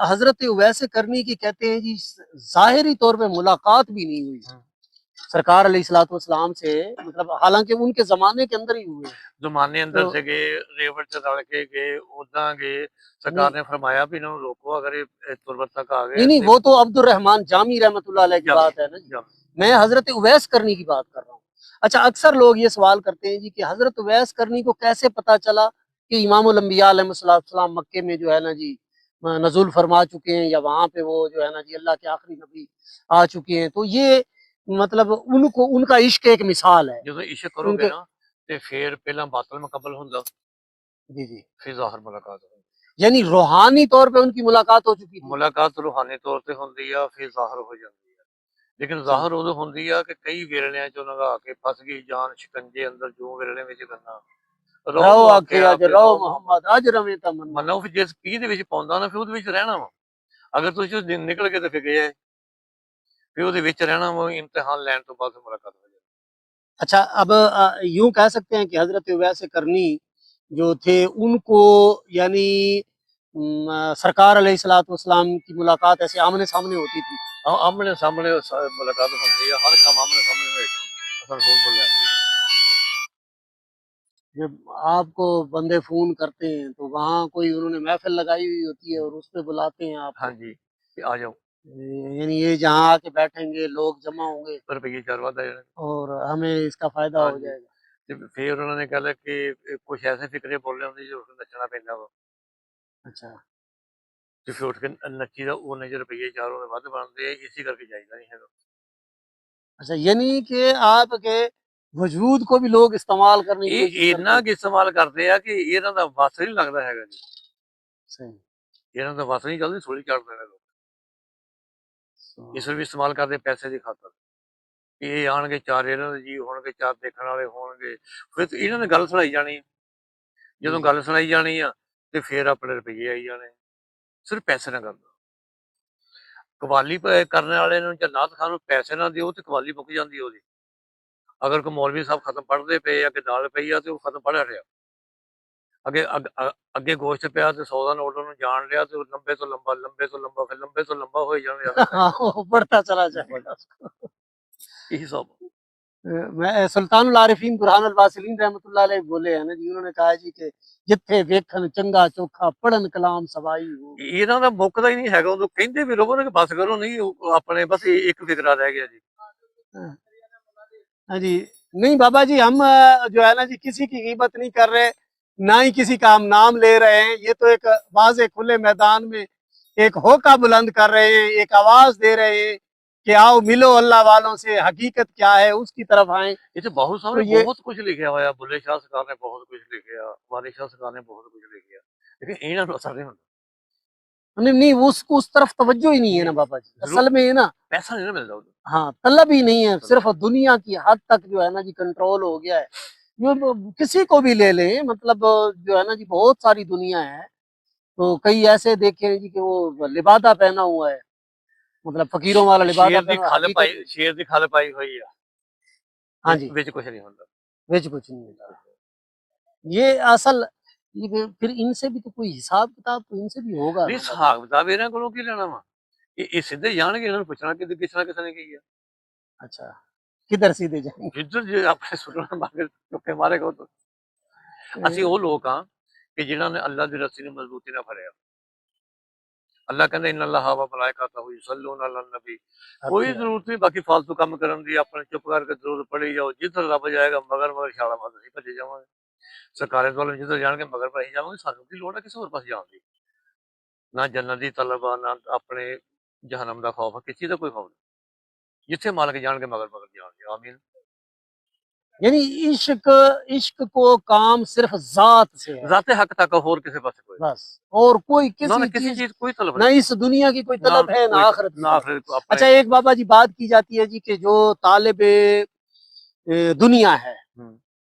हजरत उवैस करनी की कहते हैं जी जाहिरी तौर पे मुलाकात भी नहीं हुई सरकार अलैहिस्सलाम से, मतलब हालांकि उनके जमाने के अंदर ही हुए। ਜ਼ਮਾਨੇ ਅੰਦਰ तो ਸੀਗੇ, ਰੇਵੜ 'ਚ ਰਲ ਕੇ ਗਏ, ਉਦਾਂ ਗਏ। ਸਰਕਾਰ नहीं ਨੇ ਫਰਮਾਇਆ ਵੀ ਇਹਨਾਂ ਨੂੰ ਰੋਕੋ, अगर ਇਹ तुरबत तक आ नहीं गए नहीं, ਤੇ वो तो अब्दुर रहमान जामी रहमतुल्लाह अलैह की जामी बात है ना जी। जामी। मैं हजरत उवैस करनी की बात कर रहा हूँ। अच्छा, अक्सर लोग ये सवाल करते हैं जी कि हजरत उवैस करनी को कैसे पता चला कि इमामुल अंबिया अलैहिस्सलाम मक्के में जो है ना जी नजुल फरमा चुके हैं, या वहां पे वो जो है ना जी अल्लाह के आखिरी नबी आ चुके हैं। तो ये मतलब उनको उनका इश्क एक मिसाल है ਜਦੋਂ ਇਸ਼ਕ ਕਰੋਗੇ उनके। ਨਾ ਤੇ ਫਿਰ ਪਹਿਲਾਂ ਬਾਤਲ ਮੁਕੱਬਲ ਹੁੰਦਾ, जी जी। ਫਿਰ ਜ਼ਾਹਰ ਮੁਲਾਕਾਤ ਹੁੰਦੀ। यानी रूहानी तौर पे उनकी मुलाकात हो चुकी थी। ਮੁਲਾਕਾਤ ਰੂਹਾਨੀ ਤੌਰ ਤੇ ਹੁੰਦੀ ਆ, ਫਿਰ ਜ਼ਾਹਰ ਹੋ ਜਾਂਦੀ ਆ। ਲੇਕਿਨ जी। ਜ਼ਾਹਰ ਉਦੋਂ ਹੁੰਦੀ ਆ ਕਿ ਕਈ ਵੇਰਣਿਆਂ ਚੋਂ ਲੰਘਾ ਕੇ ਫਸ ਗਈ ਜਾਨ ਸ਼ਿਕੰਜੇ ਅੰਦਰ, ਜੋ ਵੇਰਣੇ ਵਿੱਚ ਗੰਨਾ रहो ਰੋ आखे ਆਖਿਆ आज ਕਿ रहो ਰੋ मोहम्मद आज रवे तमन्ना। ਮੰਨੋ ਫਿਰ ਜਿਸ ਪੀਰ ਦੇ ਵਿੱਚ ਪਾਉਂਦਾ ਨਾ, ਫਿਰ ਉਹਦੇ ਵਿੱਚ ਰਹਿਣਾ ਵਾ। ਅਗਰ ਤੁਸੀਂ ਉਸ ਦਿਨ ਨਿਕਲ ਕੇ ਤੇ ਫਿਰ ਗਏ, ਫਿਰ ਉਹਦੇ ਵਿੱਚ ਰਹਿਣਾ ਵਾ, ਇम्तिहान ਲੈਣ ਤੋਂ ਬਾਅਦ ਮੁਲਾਕਾਤ ਹੋ ਜਾਂਦੀ। अच्छा, अब यूं कह सकते हैं कि हजरत उवैस करनी जो थे उनको यानी सरकार अलैहिस्सलाम की मुलाकात ऐसे आमने सामने होती थी। ਆਮਣੇ ਸਾਹਮਣੇ ਮੁਲਾਕਾਤ ਹੁੰਦੀ ਆ, ਹਰ ਕੰਮ ਆਮਣੇ ਸਾਹਮਣੇ ਹੋਏਗਾ, ਅਸਲ ਫੋਨ ਲੈਣਾ। जब आपको बंदे फोन करते हैं तो वहाँ कोई उन्होंने महफिल लगाई हुई होती है और उस पे बुलाते हैं आपको, ਹਾਂਜੀ ਤੇ ਆ ਜਾਓ, यानी ये जहाँ आके बैठेंगे लोग जमा होंगे ਰੁਪਈਏ 4 ਵੱਧ ਆ ਜਾਣੇ। और हमें इसका फायदा हो ਹਾਂਜੀ जाएगा। ਤੇ ਫਿਰ ਉਹਨਾਂ ਨੇ ਕਹਿ ਕਿ ਕੁਝ ਐਸੇ ਫਿਕਰੇ ਬੋਲੇ ਹੁੰਦੇ ਜੋ ਨੱਚਣਾ ਪੈਂਦਾ ਵਾ, अच्छा। ਤੇ ਫਿਰ ਉੱਠ ਕੇ ਨੱਚੀ ਦਾ, ਉਹਨੇ ਜੇ ਰੁਪਈਏ 4 ਉਹਨੇ ਵੱਧ ਬਣਦੇ ਆ, ਇਸੇ ਕਰਕੇ ਜਾਈਦਾ ਨਹੀਂ ਹੈਗਾ। अच्छा, यानी कि आपके वजूद को भी लोग इस्तेमाल करने की ਇਹ कोशिश करते ਇੰਨਾ हैं। ਕਿ ਇਸਤੇਮਾਲ ਕਰਦੇ ਆ ਕਿ ਇਹਨਾਂ ਦਾ ਵੱਸ ਨਹੀਂ ਲੱਗਦਾ ਹੈਗਾ ਜੀ, सही। ਇਹਨਾਂ ਦਾ ਵੱਸ ਨਹੀਂ ਚੱਲਦੀ, ਸੂਲੀ ਚੜ ਦੇਣੇ ਲੋਕ। ਇਸ ਨੂੰ ਵੀ ਇਸਤੇਮਾਲ ਕਰਦੇ ਪੈਸੇ ਦੀ ਖਾਤਰ, ਕਿ ਇਹ ਆਣਗੇ 4 ਇਹਨਾਂ ਦੇ ਜੀ ਹੋਣਗੇ, 4 ਦੇਖਣ ਵਾਲੇ ਹੋਣਗੇ, ਫਿਰ ਇਹਨਾਂ ਨੇ ਗੱਲ ਸੁਣਾਈ ਜਾਣੀ। ਜਦੋਂ ਗੱਲ ਸੁਣਾਈ ਜਾਣੀ ਆ ਤੇ ਫਿਰ ਆਪਣੇ ਰੁਪਈਏ ਆਈ ਜਾਣੇ, ਸਿਰਫ ਪੈਸੇ ਨਾਲ ਕਰਦਾ। ਕਵਾਲੀ ਕਰਨ ਵਾਲੇ ਨੂੰ ਜਾਂ ਨਾਥ ਖਾਨ ਨੂੰ ਪੈਸੇ ਨਾ ਦਿਓ ਤੇ ਕਵਾਲੀ ਮੁੱਕ ਜਾਂਦੀ ਉਹਦੀ। ਅਗਰ ਕੋਈ ਮੌਲਵੀ ਸਾਹਿਬ ਖਤਮ ਪੜ੍ਹਦੇ ਪਏ ਆ ਕਿ ਦਾਲ ਪਈ ਆ ਤੇ ਉਹ ਖਤਮ ਪੜ੍ਹਿਆ ਰਿਹਾ, ਅੱਗੇ ਗੋਸ਼ਤ ਪਿਆ ਤੇ 100 ਦਾ ਨੋਟ ਉਹਨੂੰ ਜਾਣ ਲਿਆ ਤੇ ਉਹ ਲੰਬੇ ਤੋਂ ਲੰਬਾ, ਲੰਬੇ ਤੋਂ ਲੰਬਾ, ਫਿਰ ਲੰਬੇ ਤੋਂ ਲੰਬਾ ਹੋਈ ਜਾਵੇ। हाँ, वो बढ़ता चला जाएगा। ਇਹੀ ਸਭ। मैं सुल्तानुल आरिफीन बुरहान अल वासिलीन रहमतुल्लाह अलैह बोले हैं ना जी, उन्होंने कहा जी कि जिथे वेखन चंगा चोखा पढ़न कलाम सवाई हो। ਇਹਨਾਂ ਦਾ ਮੁੱਕਦਾ ਹੀ ਨਹੀਂ ਹੈਗਾ, ਉਦੋਂ ਕਹਿੰਦੇ ਵੀ ਰਵੋ ਨਾ ਕਿ ਬਸ ਕਰੋ, ਨਹੀਂ ਉਹ ਆਪਣੇ बस ਇੱਕ ਫਿਕਰਾ ਰਹਿ ਗਿਆ ਜੀ। हाँ जी। नहीं बाबा जी, हम जो है ना जी किसी की गिबत नहीं कर रहे, ना ही किसी का हम नाम ले रहे हैं। ये तो एक वाज़े खुले मैदान में एक होका बुलंद कर रहे हैं, एक आवाज दे रहे हैं कि आओ मिलो अल्लाह वालों से, हकीकत क्या है उसकी तरफ आए। इत्थे बहुत तो सामने ये बहुत कुछ लिखिया होया, बुल्ले शाह सरकार ने बहुत कुछ लिखिया, वारिस शाह सरकार ने बहुत कुछ लिखिया, लेकिन इन्हां नूं असर नहीं हुंदा। नहीं नहीं, वो उस तरफ तवज्जो ही नहीं है ना नहीं, बाबा जी, ज़रूर असल में है ना। पैसा नहीं ना मिलता उधर। हाँ, तलब ही नहीं है, मतलब सिर्फ दुनिया की हद तक जो है ना जी कंट्रोल हो गया है। किसी को भी ले लें, मतलब जो है ना जी बहुत सारी दुनिया है। तो कई ऐसे देखे हैं जी कि वो लिबादा पहना हुआ है, मतलब फकीरों वाला लिबादा शेर दी पहना हुआ है, खल हकीकत पाई, में। शेर दी खल पाई हुई आ, हाँ जी, विच कुछ नहीं हुंदा। विच कुछ नहीं होता। ये असल, ये फिर इनसे भी तो कोई हिसाब किताब तो इनसे भी होगा नहीं, ना बाबा जी। हिसाब किताब इन्हां कोलों की लेना वा? ये सीधे जाणगे, इन्हां नूं पुछना कि किसने किसने की है। अच्छा, किधर सीधे जाएंगे? जिधर जे अपने सुनना मांगे चुके मारेगा तो। ਅਸੀਂ ਉਹ ਲੋਕ ਆ ਕਿ ਜਿਨ੍ਹਾਂ ਨੇ ਅੱਲਾ ਦੀ ਰੱਸੀ ਨੂੰ ਮਜ਼ਬੂਤੀ ਨਾਲ ਫੜਿਆ। ਅੱਲਾ ਕਹਿੰਦਾ ਇਨ ਅੱਲਾਹ व ਮਲਾਇਕਤਹੁ ਯੁਸੱਲੂਨ ਅਲਨ ਨਬੀ। आपकी ਕੋਈ बात। ਜ਼ਰੂਰਤ ਨਹੀਂ ਬਾਕੀ ਫालतू ਕੰਮ ਕਰਨ ਦੀ, ਆਪਣੇ ਚੁੱਪ ਕਰਕੇ ਦਰੂਦ ਪੜ੍ਹੀ ਜਾਓ, ਜਿੱਧਰ ਰੱਬ ਜਾਏਗਾ ਮਗਰ ਮਗਰ ਛਾਲਾਂ ਮਾਰ ਅਸੀਂ ਭੱਜੇ ਜਾਵਾਂਗੇ। ਸਰਕਾਰੇ ਵੱਲੋਂ ਜਿੱਧਰ ਜਾਣਗੇ ਮਗਰ ਭਾਈ ਜਾਵਾਂਗੇ, ਸਾਨੂੰ ਕੀ ਲੋੜ ਹੈ ਕਿਸੇ ਹੋਰ ਪਾਸੇ ਜਾਣ ਦੀ। ਨਾ ਜੰਨਤ ਦੀ ਤਲਬ ਆ, ਨਾ ਆਪਣੇ ਜਹਨਮ ਦਾ ਖੌਫ ਆ, ਕਿਸੇ ਚੀਜ਼ ਦਾ ਕੋਈ ਖੌਫ ਨਹੀਂ। ਜਿੱਥੇ ਮਾਲਕ ਜਾਣਗੇ ਮਗਰ ਮਗਰ ਜਾਣਗੇ। ਆਮੀਨ। यानी इश्क, इश्क को काम सिर्फ जात से है, ਜ਼ਾਤੇ ਹੱਕ तक ਹੋਰ ਕਿਸੇ ਪਾਸੇ ਕੋਈ बस। और कोई ना, ना किसी किसी चीज, चीज कोई तलब ना नहीं, इस दुनिया की कोई ना तलब है ना कोई आखिरत की ना तलब। आखिर को अपने। अच्छा, एक बाबा जी बात की जाती है जी कि जो तालिब दुनिया है हम्म,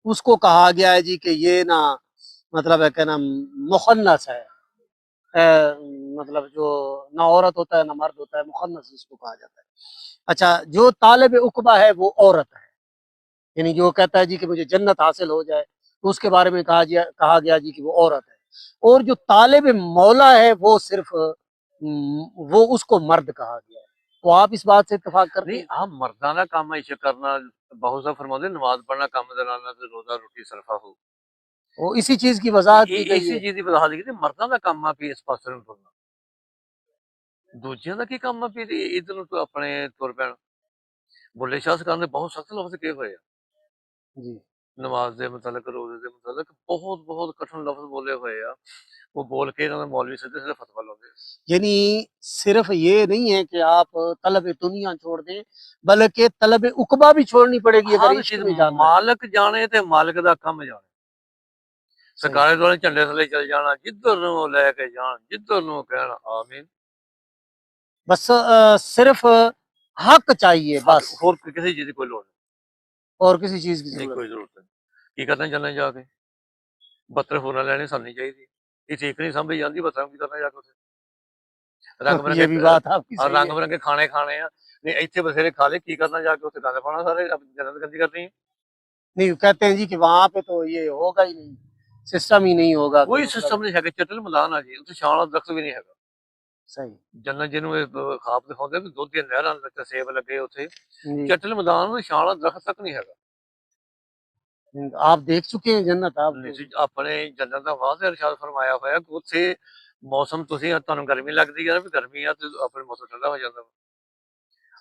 उसको कहा गया है जी कि ये ना, मतलब है क्या नाम, मुखन्नस है। मतलब जो ना औरत होता है ना मर्द होता है, मुखन्नस जिसको कहा जाता है। अच्छा, जो तालिब उकबा है वो औरत है, यानी जो कहता है जी कि मुझे जन्नत हासिल हो जाए, तो उसके बारे में कहा गया जी कि वो औरत है। और जो तालिब मौला है वो सिर्फ वो उसको मर्द कहा गया है। तो आप इस बात से इत्तेफाक करते नहीं हैं? आप मर्दां दा काम इश्क करना, बहुत सा फरमाते नमाज पढ़ना काम दे नाल ते रोजा रोटी सरफा हो। वो इसी चीज की वजाहत की गई इसी है। चीज दी वजह दी कि मर्दां दा काम आ भी इस पासे ਨੂੰ ਤੁਰਨਾ। ਦੂਜਿਆਂ ਦਾ ਕੀ ਕੰਮ ਆ ਵੀ ਇਧਰ ਨੂੰ ਆਪਣੇ ਤੁਰ ਪੈਣ। ਬੁੱਲੇ ਸ਼ਾਹ ਸਰਕਾਰ ਨੇ ਬਹੁਤ ਸਖਤ ਲਫ਼ਜ਼ ਕਹੇ ਹੋਏ ਆ जी। ਨਮਾਜ਼ ਦੇ ਮੁਤਲਕ, ਰੋਜ਼ੇ ਦੇ ਮੁਤਲਕ ਬਹੁਤ ਬਹੁਤ ਕਠਿਨ ਲਫ਼ਜ਼ ਬੋਲੇ ਹੋਏ ਆ। ਉਹ ਬੋਲ ਕੇ ਇਹਨਾਂ ਦੇ ਮੌਲਵੀ ਸਿੱਧੇ ਸਿੱਧੇ ਫਤਵਾ ਲਾਉਂਦੇ ਆ। यानी सिर्फ ये नहीं है कि आप तलब दुनिया छोड़ दें, बल्कि तलब उकबा भी छोड़नी पड़ेगी अगर ਹਰ इश्क ਚੀਜ਼ में जाना है। ਮਾਲਕ ਜਾਣੇ ਤੇ ਮਾਲਕ ਦਾ ਕੰਮ ਜਾਣੇ। सही। ਸਰਕਾਰੇ ਦੁਆਲੇ ਝੰਡੇ ਥੱਲੇ ਚੱਲ ਜਾਣਾ, ਜਿੱਧਰ ਨੂੰ ਉਹ ਲੈ ਕੇ ਜਾਣ, ਜਿੱਧਰ ਨੂੰ ਉਹ ਕਹਿਣ ਆਮੀਨ। बस सिर्फ हक चाहिए ਹੱਕ, बस, ਹੋਰ ਕਿਸੇ ਚੀਜ਼ ਦੀ ਕੋਈ ਲੋੜ और किसी चीज की ਨਹੀਂ, जरूरत ਕੋਈ नहीं। ਜ਼ਰੂਰਤ ਨਹੀਂ। ਕੀ ਕਰਨਾ ਚੱਲਣਾ ਜਾ ਕੇ 72 ਹੋਰਾਂ ਲੈਣੀ ਸਾਨੂੰ ਨਹੀਂ ਚਾਹੀਦੀ। ਇਹ ਠੀਕ ਨਹੀਂ ਸਮਝੀ ਜਾਂਦੀ, ਬੱਸਾਂ ਕੀ करना ਜਾ के ਉੱਥੇ ਰੰਗ ये ਬਿਰੰਗੇ भी बात आपकी सही ਰੰਗ है। ਬਿਰੰਗੇ ਖਾਣੇ ਖਾਣੇ ਆ। ਨਹੀਂ ਇੱਥੇ ਬਥੇਰੇ ਖਾ ਲਏ, ਕੀ ਕਰਨਾ ਜਾ ਕੇ ਉੱਥੇ ਗੰਦ ਪਾਉਣਾ ਸਾਰੇ, ਜਨਤ गंदी करनी है। नहीं, कहते हैं जी कि वहां पे तो ये होगा ही नहीं, सिस्टम ही नहीं होगा कि ਕੋਈ मतलब। ਸਿਸਟਮ ਨਹੀਂ ਹੈਗਾ, ਚਟਲ ਮਲਾਨ ਆ ਜੀ ਉੱਥੇ, ਛਾਂ ਵਾਲਾ ਦਰਖਤ ਵੀ ਨਹੀਂ ਹੈਗਾ। सही। ਜੰਨਤ ਜਿਹਨੂੰ ਇਹ ਖਾਬ ਦਿਖਾਉਂਦੇ ਵੀ ਦੁੱਧ ਦੀਆਂ ਨਹਿਰਾਂ ਵਿੱਚ ਸੇਬ ਲੱਗੇ ਉੱਥੇ, जी। ਚਟਲ ਮੈਦਾਨ ਵਿੱਚ ਛਾਂ ਵਾਲਾ ਦਰਖਤ ਤੱਕ ਨਹੀਂ ਹੈਗਾ। आप देख चुके हैं जन्नत आप? ਨਹੀਂ ਆਪਣੇ ਜੰਨਤ ਦਾ ਵਾਅਦਾ ਇਰਸ਼ਾਦ ਫਰਮਾਇਆ ਹੋਇਆ ਕਿ ਉੱਥੇ ਮੌਸਮ, ਤੁਸੀਂ ਤੁਹਾਨੂੰ ਗਰਮੀ ਲੱਗਦੀ ਹੈ ਨਾ, ਵੀ ਗਰਮੀ ਆ ਤੇ ਆਪਣੇ ਮੌਸਮ ਠੰਡਾ ਹੋ ਜਾਂਦਾ ਵਾ।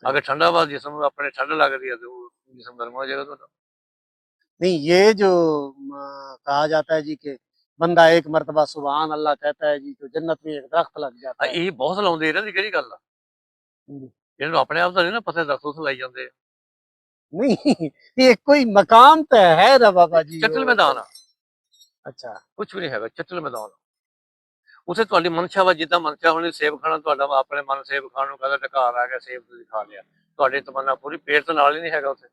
अगर ठंडा हुआ जिसम अपने ठंड लग रही है तो वो जिसम गर्म हो जाएगा तो। नहीं, ये जो कहा जाता है जी कि बंदा एक मर्तबा सुबहान अल्लाह कहता है जी तो जन्नत में एक दरख्त लग जाता है। ਇਹ ਬਹੁਤ ਲਾਉਂਦੇ ਇਹਨਾਂ ਦੀ ਕਿਹੜੀ ਗੱਲ ਆ, जी। ਇਹਨਾਂ ਨੂੰ ਆਪਣੇ ਆਪ ਦਾ ਨਹੀਂ ਨਾ पता, दरख्त उस लाई जाते हैं। नहीं, ये कोई मकाम तो है ना बाबा जी चटल वो मैदान तो। आ, अच्छा। कुछ भी नहीं है, चटल मैदान आ। ਉੱਥੇ ਤੁਹਾਡੀ ਮਨਸ਼ਾ ਵਾ, ਜਿੱਦਾਂ ਮਨਸ਼ਾ ਹੋਣੀ ਸੇਬ ਖਾਣਾ, ਤੁਹਾਡਾ ਆਪਣੇ ਮਨ ਸੇਬ ਖਾਣ ਨੂੰ ਕਹਿੰਦਾ ਢਕਾਰ ਆ ਗਿਆ, ਸੇਬ ਤੁਸੀਂ ਖਾ ਲਿਆ, ਤੁਹਾਡੀ ਤਮੰਨਾ ਪੂਰੀ। ਪੇਟ ਤਾਂ ਨਾਲ ਹੀ ਨਹੀਂ ਹੈਗਾ ਉੱਥੇ,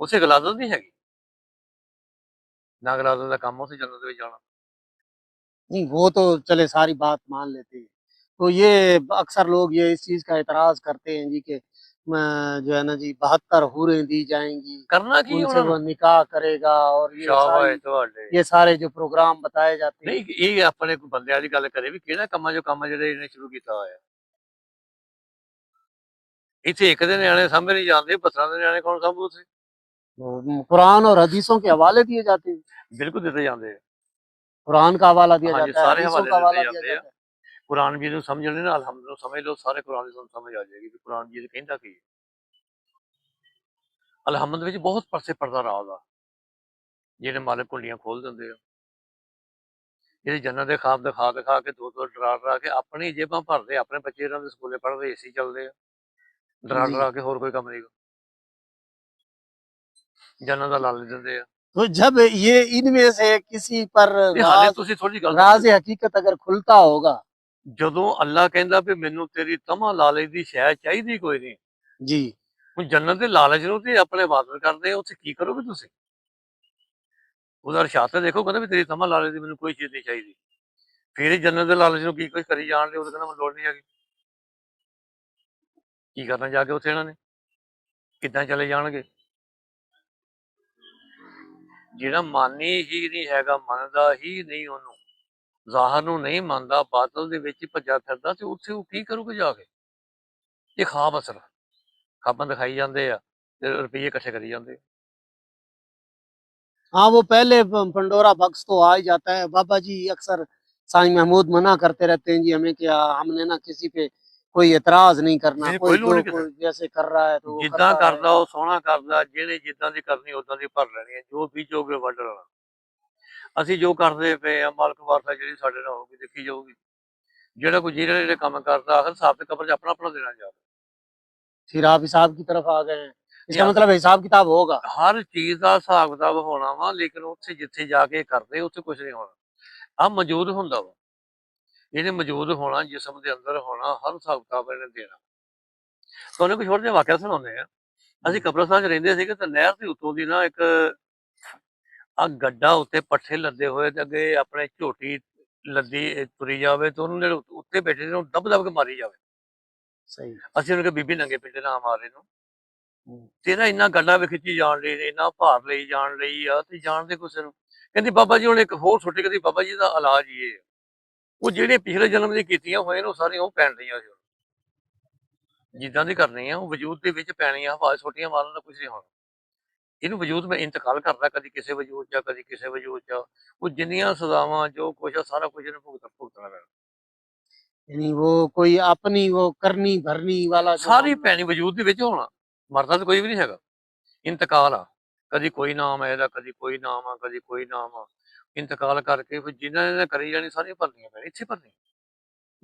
ਉੱਥੇ ਗਲਾਦਤ ਨਹੀਂ ਹੈਗੀ, ਨਾ ਗਲਾਦਤ ਦਾ ਕੰਮ ਉੱਥੇ ਜੰਨਤ ਦੇ ਵਿੱਚ ਜਾਣਾ। नहीं, वो तो चले सारी बात मान लेते हैं। तो ये अक्सर लोग ये इस चीज का एतराज करते हैं जी कि जो है ना जी 72 हूरें दी जाएंगी, करना की उनसे ਉਹਨਾਂ वो ਨੂੰ। निकाह करेगा, और ਸ਼ਾਬਾਸ਼ ਤੁਹਾਡੇ। ये सारे जो प्रोग्राम बताए जाते हैं। ਨਹੀਂ ਇਹ ਆਪਣੇ ਕੋਈ ਬੰਦਿਆਂ ਦੀ ਗੱਲ ਕਰੇ ਵੀ ਕਿਹੜਾ ਕੰਮਾਂ ਜੋ ਕੰਮ ਜਿਹੜੇ ਇਹਨੇ ਸ਼ੁਰੂ ਕੀਤਾ ਹੋਇਆ। ਇੱਥੇ ਇੱਕ ਦੇ ਨਿਆਣੇ ਸਾਂਭੇ ਨਹੀਂ ਜਾਂਦੇ, 72 ਦੇ ਨਿਆਣੇ ਕੌਣ ਸਾਂਭੂ ਉੱਥੇ। कुरान और हदीसों के हवाले दिए जाते हैं। ਬਿਲਕੁਲ ਦਿੱਤੇ ਜਾਂਦੇ ਆ। कुरान का हवाला दिया ਹਾਂਜੀ जाता है, ਸਾਰੇ हदीसों ਹਵਾਲੇ का ਦਿੱਤੇ हवाला दिया ਜਾਂਦੇ ਆ। जाता है। ਕੁਰਾਨ ਜੀ ਨੂੰ ਸਮਝਣੇ ਨਾ ਅਲਹਮਦ ਨੂੰ ਸਮਝ ਲਓ, ਸਾਰੇ ਕੁਰਾਨ ਦੀ ਤੁਹਾਨੂੰ ਸਮਝ ਆ ਜਾਏਗੀ ਵੀ ਕੁਰਾਨ ਜੀ ਕਹਿੰਦਾ ਕੀ ਹੈ। ਅਲਹਮਦ ਵਿੱਚ ਬਹੁਤ ਪਾਸੇ ਪਰਦਾ ਰਾਜ ਆ, ਜਿਹੜੇ ਮਾਲਕ ਕੁੰਡੀਆਂ ਖੋਲ ਦਿੰਦੇ ਆ, ਜਿਹੜੇ ਜੰਨਤ ਦੇ ਖਾਬ ਦਿਖਾ ਦਿਖਾ ਕੇ ਦੋ ਦੋ ਡਰਾ ਡਰਾ ਕੇ ਆਪਣੀ ਜੇਬਾਂ ਭਰਦੇ, ਆਪਣੇ ਬੱਚੇ ਇਹਨਾਂ ਦੇ ਸਕੂਲੇ ਪੜ੍ਹਦੇ, ਏਸੀ ਚੱਲਦੇ ਆ, ਡਰਾ जी। ਡਰਾ ਕੇ, ਹੋਰ ਕੋਈ ਕੰਮ ਨਹੀਂ। ਜੰਨਤ ਦਾ ਲਾਲਚ ਦਿੰਦੇ ਆ। तो जब ये इनमें से किसी पर ਇਹ ਹਾਲੇ राज ਤੁਸੀਂ ਥੋੜੀ ਗੱਲ राज ਸਮਝੋ। हकीकत अगर खुलता होगा। ਜਦੋਂ ਅੱਲਾ ਕਹਿੰਦਾ ਵੀ ਮੈਨੂੰ ਤੇਰੀ ਤਮਾ ਲਾਲਚ ਦੀ ਸ਼ੈ ਚਾਹੀਦੀ ਕੋਈ ਨਹੀਂ, जी। ਹੁਣ ਜੰਨਤ ਦੇ ਲਾਲਚ ਨੂੰ ਤੇ ਆਪਣੇ ਇਬਾਦਤ ਕਰਦੇ ਆ, ਉੱਥੇ ਕੀ ਕਰੋਗੇ ਤੁਸੀਂ? ਉਹਦਾ ਇਰਸ਼ਾਦ ਤੇ ਦੇਖੋ, ਕਹਿੰਦਾ ਵੀ ਤੇਰੀ ਤਮਾ ਲਾਲਚ ਦੀ ਮੈਨੂੰ ਕੋਈ ਚੀਜ਼ ਨਹੀਂ ਚਾਹੀਦੀ। ਫਿਰ ਇਹ ਜੰਨਤ ਦੇ ਲਾਲਚ ਨੂੰ ਕੀ ਕੁਝ ਕਰੀ ਜਾਣ ਦੇ, ਉਹਦੇ ਕਹਿੰਦਾ ਮੈਨੂੰ ਲੋੜ ਨਹੀਂ ਹੈਗੀ। ਕੀ ਕਰਨਾ ਜਾ ਕੇ ਉੱਥੇ ਇਹਨਾਂ ਨੇ? ਕਿੱਦਾਂ ਚਲੇ ਜਾਣਗੇ? ਜਿਹੜਾ ਮਾਨੀ ਹੀ ਨਹੀਂ ਹੈਗਾ, ਮੰਨਦਾ ਹੀ ਨਹੀਂ ਉਹਨੂੰ, ਜ਼ਾਹਰ ਨੂੰ ਨਹੀਂ ਮੰਨਦਾ, ਬਾਤਲ ਦੇ ਵਿੱਚ ਭੱਜਾ ਫਿਰਦਾ, ਤੇ ਉੱਥੇ ਉਹ ਕੀ ਕਰੂਗਾ ਜਾ ਕੇ? ਇਹ ਖਾਬ ਅਸਰ, ਖਾਬਾਂ ਦਿਖਾਈ ਜਾਂਦੇ ਆ ਤੇ ਰੁਪਈਏ ਇਕੱਠੇ ਕਰੀ ਜਾਂਦੇ। हाँ, वो पहले पंडोरा बक्स तो आ ही जाता है। बाबा जी अक्सर साईं महमूद मना करते रहते हैं जी, हमें क्या, हमने ना किसी पे कोई एतराज नहीं करना, नहीं, कोई कोई लोड़ जो नहीं किसी। कोई जैसे कर रहा है तो वो ਜਿੱਦਾਂ करता ਕਰਦਾ रहेगा। ਉਹ ਸੋਹਣਾ ਕਰਦਾ, ਜਿਹਨੇ ਜਿੱਦਾਂ ਦੀ ਕਰਨੀ ਉਦਾਂ ਦੀ ਭਰ ਲੈਣੀ ਹੈ, ਜੋ ਬੀਜੋਗੇ ਵੱਢ ਲੈਣਾ। ਅਸੀਂ ਜੋ ਕਰਦੇ ਪਏ ਆ, ਮਾਲਕ ਵਾਰਸਾ ਜਿਹੜੀ ਸਾਡੇ ਨਾਲ ਹੋਊਗੀ ਦੇਖੀ ਜਾਊਗੀ। ਜਿਹੜਾ ਕੋਈ ਜਿਹੜੇ ਜਿਹੜੇ ਕੰਮ ਕਰਦਾ, ਆਖਰ ਹਿਸਾਬ ਤੇ ਕਬਰ 'ਚ ਆਪਣਾ ਆਪਣਾ ਦੇਣਾ ਜਾ। फिर आप हिसाब की तरफ आ गए हैं, इसका ਯਾਰ मतलब हिसाब किताब होगा। ਹਰ ਚੀਜ਼ ਦਾ ਹਿਸਾਬ ਕਿਤਾਬ ਹੋਣਾ ਵਾ, ਲੇਕਿਨ ਉੱਥੇ ਜਿੱਥੇ ਜਾ ਕੇ ਕਰਦੇ ਉੱਥੇ ਕੁਝ ਨਹੀਂ ਹੋਣਾ। ਆਹ ਮੌਜੂਦ ਹੁੰਦਾ ਵਾ, ਇਹਨੇ ਮੌਜੂਦ ਹੋਣਾ, ਜਿਸਮ ਦੇ ਅੰਦਰ ਹੋਣਾ, ਹਰ ਹਿਸਾਬ ਕਿਤਾਬ ਇਹਨੇ ਦੇਣਾ। ਤੁਹਾਨੂੰ ਕੁਝ ਹੋਰ ਜਿਹਾ ਵਾਕਿਆ ਸੁਣਾਉਂਦੇ ਆ। ਅਸੀਂ ਕਬਰਸਤਾਨ 'ਚ ਰਹਿੰਦੇ ਸੀਗੇ ਤੇ ਨਹਿਰ ਦੇ ਉੱਤੋਂ ਦੀ ਨਾ ਇੱਕ ਗੱਡਾ ਉੱਤੇ ਪੱਠੇ ਲੱਦੇ ਹੋਏ ਤੇ ਅੱਗੇ ਆਪਣੇ ਝੋਟੀ ਲੱਦੀ ਤੁਰੀ ਜਾਵੇ ਤੇ ਉਹਨੂੰ ਜਿਹੜੇ ਉੱਤੇ ਬੈਠੇ ਸੀ ਉਹਨੂੰ ਦਬ ਦਬ ਕੇ ਮਾਰੀ ਜਾਵੇ। सही। ਅਸੀਂ ਉਹਨੂੰ ਕਿਹਾ ਬੀਬੀ ਨੰਗੇ ਪਿੰਡੇ ਨਾ ਮਾਰੇ ਨੂੰ, ਤੇਰਾ ਇੰਨਾ ਗੱਡਾ ਵੀ ਖਿੱਚੀ ਜਾਣ ਲਈ, ਇੰਨਾ ਭਾਰ ਲਈ ਜਾਣ ਲਈ ਆ ਤੇ ਜਾਣਦੇ ਕਿਸੇ ਨੂੰ। ਕਹਿੰਦੀ ਬਾਬਾ ਜੀ ਹੁਣ ਇੱਕ ਹੋਰ ਛੁੱਟੀ, ਕਹਿੰਦੀ ਬਾਬਾ ਜੀ ਦਾ ਇਲਾਜ ਹੀ ਇਹ ਆ। ਉਹ ਜਿਹੜੇ ਪਿਛਲੇ ਜਨਮ ਦੀ ਕੀਤੀਆਂ ਹੋਏ ਨੇ ਉਹ ਸਾਰੀਆਂ ਉਹ ਪੈਣ ਰਹੀਆਂ ਸੀ, ਜਿੱਦਾਂ ਦੀ ਕਰਨੀ ਆ ਉਹ ਵਜੂਦ ਦੇ ਵਿੱਚ ਪੈਣੀ ਆ। ਹਵਾ ਛੋਟੀਆਂ ਮਾਰਨ ਦਾ ਕੁਝ ਨਹੀਂ ਹੋਣਾ। ਇਹਨੂੰ ਵਜੂਦ ਮੈਂ ਇੰਤਕਾਲ ਕਰਦਾ, ਕਦੀ ਕਿਸੇ ਵਜੂਦ 'ਚ, ਕਦੀ ਕਿਸੇ ਵਜੂਦ 'ਚ। ਉਹ ਜਿੰਨੀਆਂ ਸਜ਼ਾਵਾਂ ਜੋ ਕੁਛ ਆ ਸਾਰਾ ਕੁਝ ਇਹਨੂੰ ਭੁਗਤਣਾ ਪੈਣਾ। यानी वो कोई अपनी वो करनी भरनी वाला जो ਸਾਰੀ मामला। ਪੈਣੀ ਵਜੂਦ ਦੇ ਵਿੱਚ ਹੋਣਾ। ਮਰਦਾ ਤਾਂ ਕੋਈ ਵੀ ਨਹੀਂ ਹੈਗਾ। ਇੰਤਕਾਲ ਆ, ਕਦੀ ਕੋਈ ਨਾਮ ਆ ਇਹਦਾ, ਕਦੀ ਕੋਈ ਨਾਮ ਆ, ਕਦੀ ਕੋਈ ਨਾਮ ਆ। ਇੰਤਕਾਲ ਕਰਕੇ ਫਿਰ ਜਿਨ੍ਹਾਂ ਨੇ ਕਰੀ ਜਾਣੀ ਸਾਰੀਆਂ ਭਰਨੀਆਂ ਪੈਣੀ, ਇੱਥੇ ਭਰਨੀ।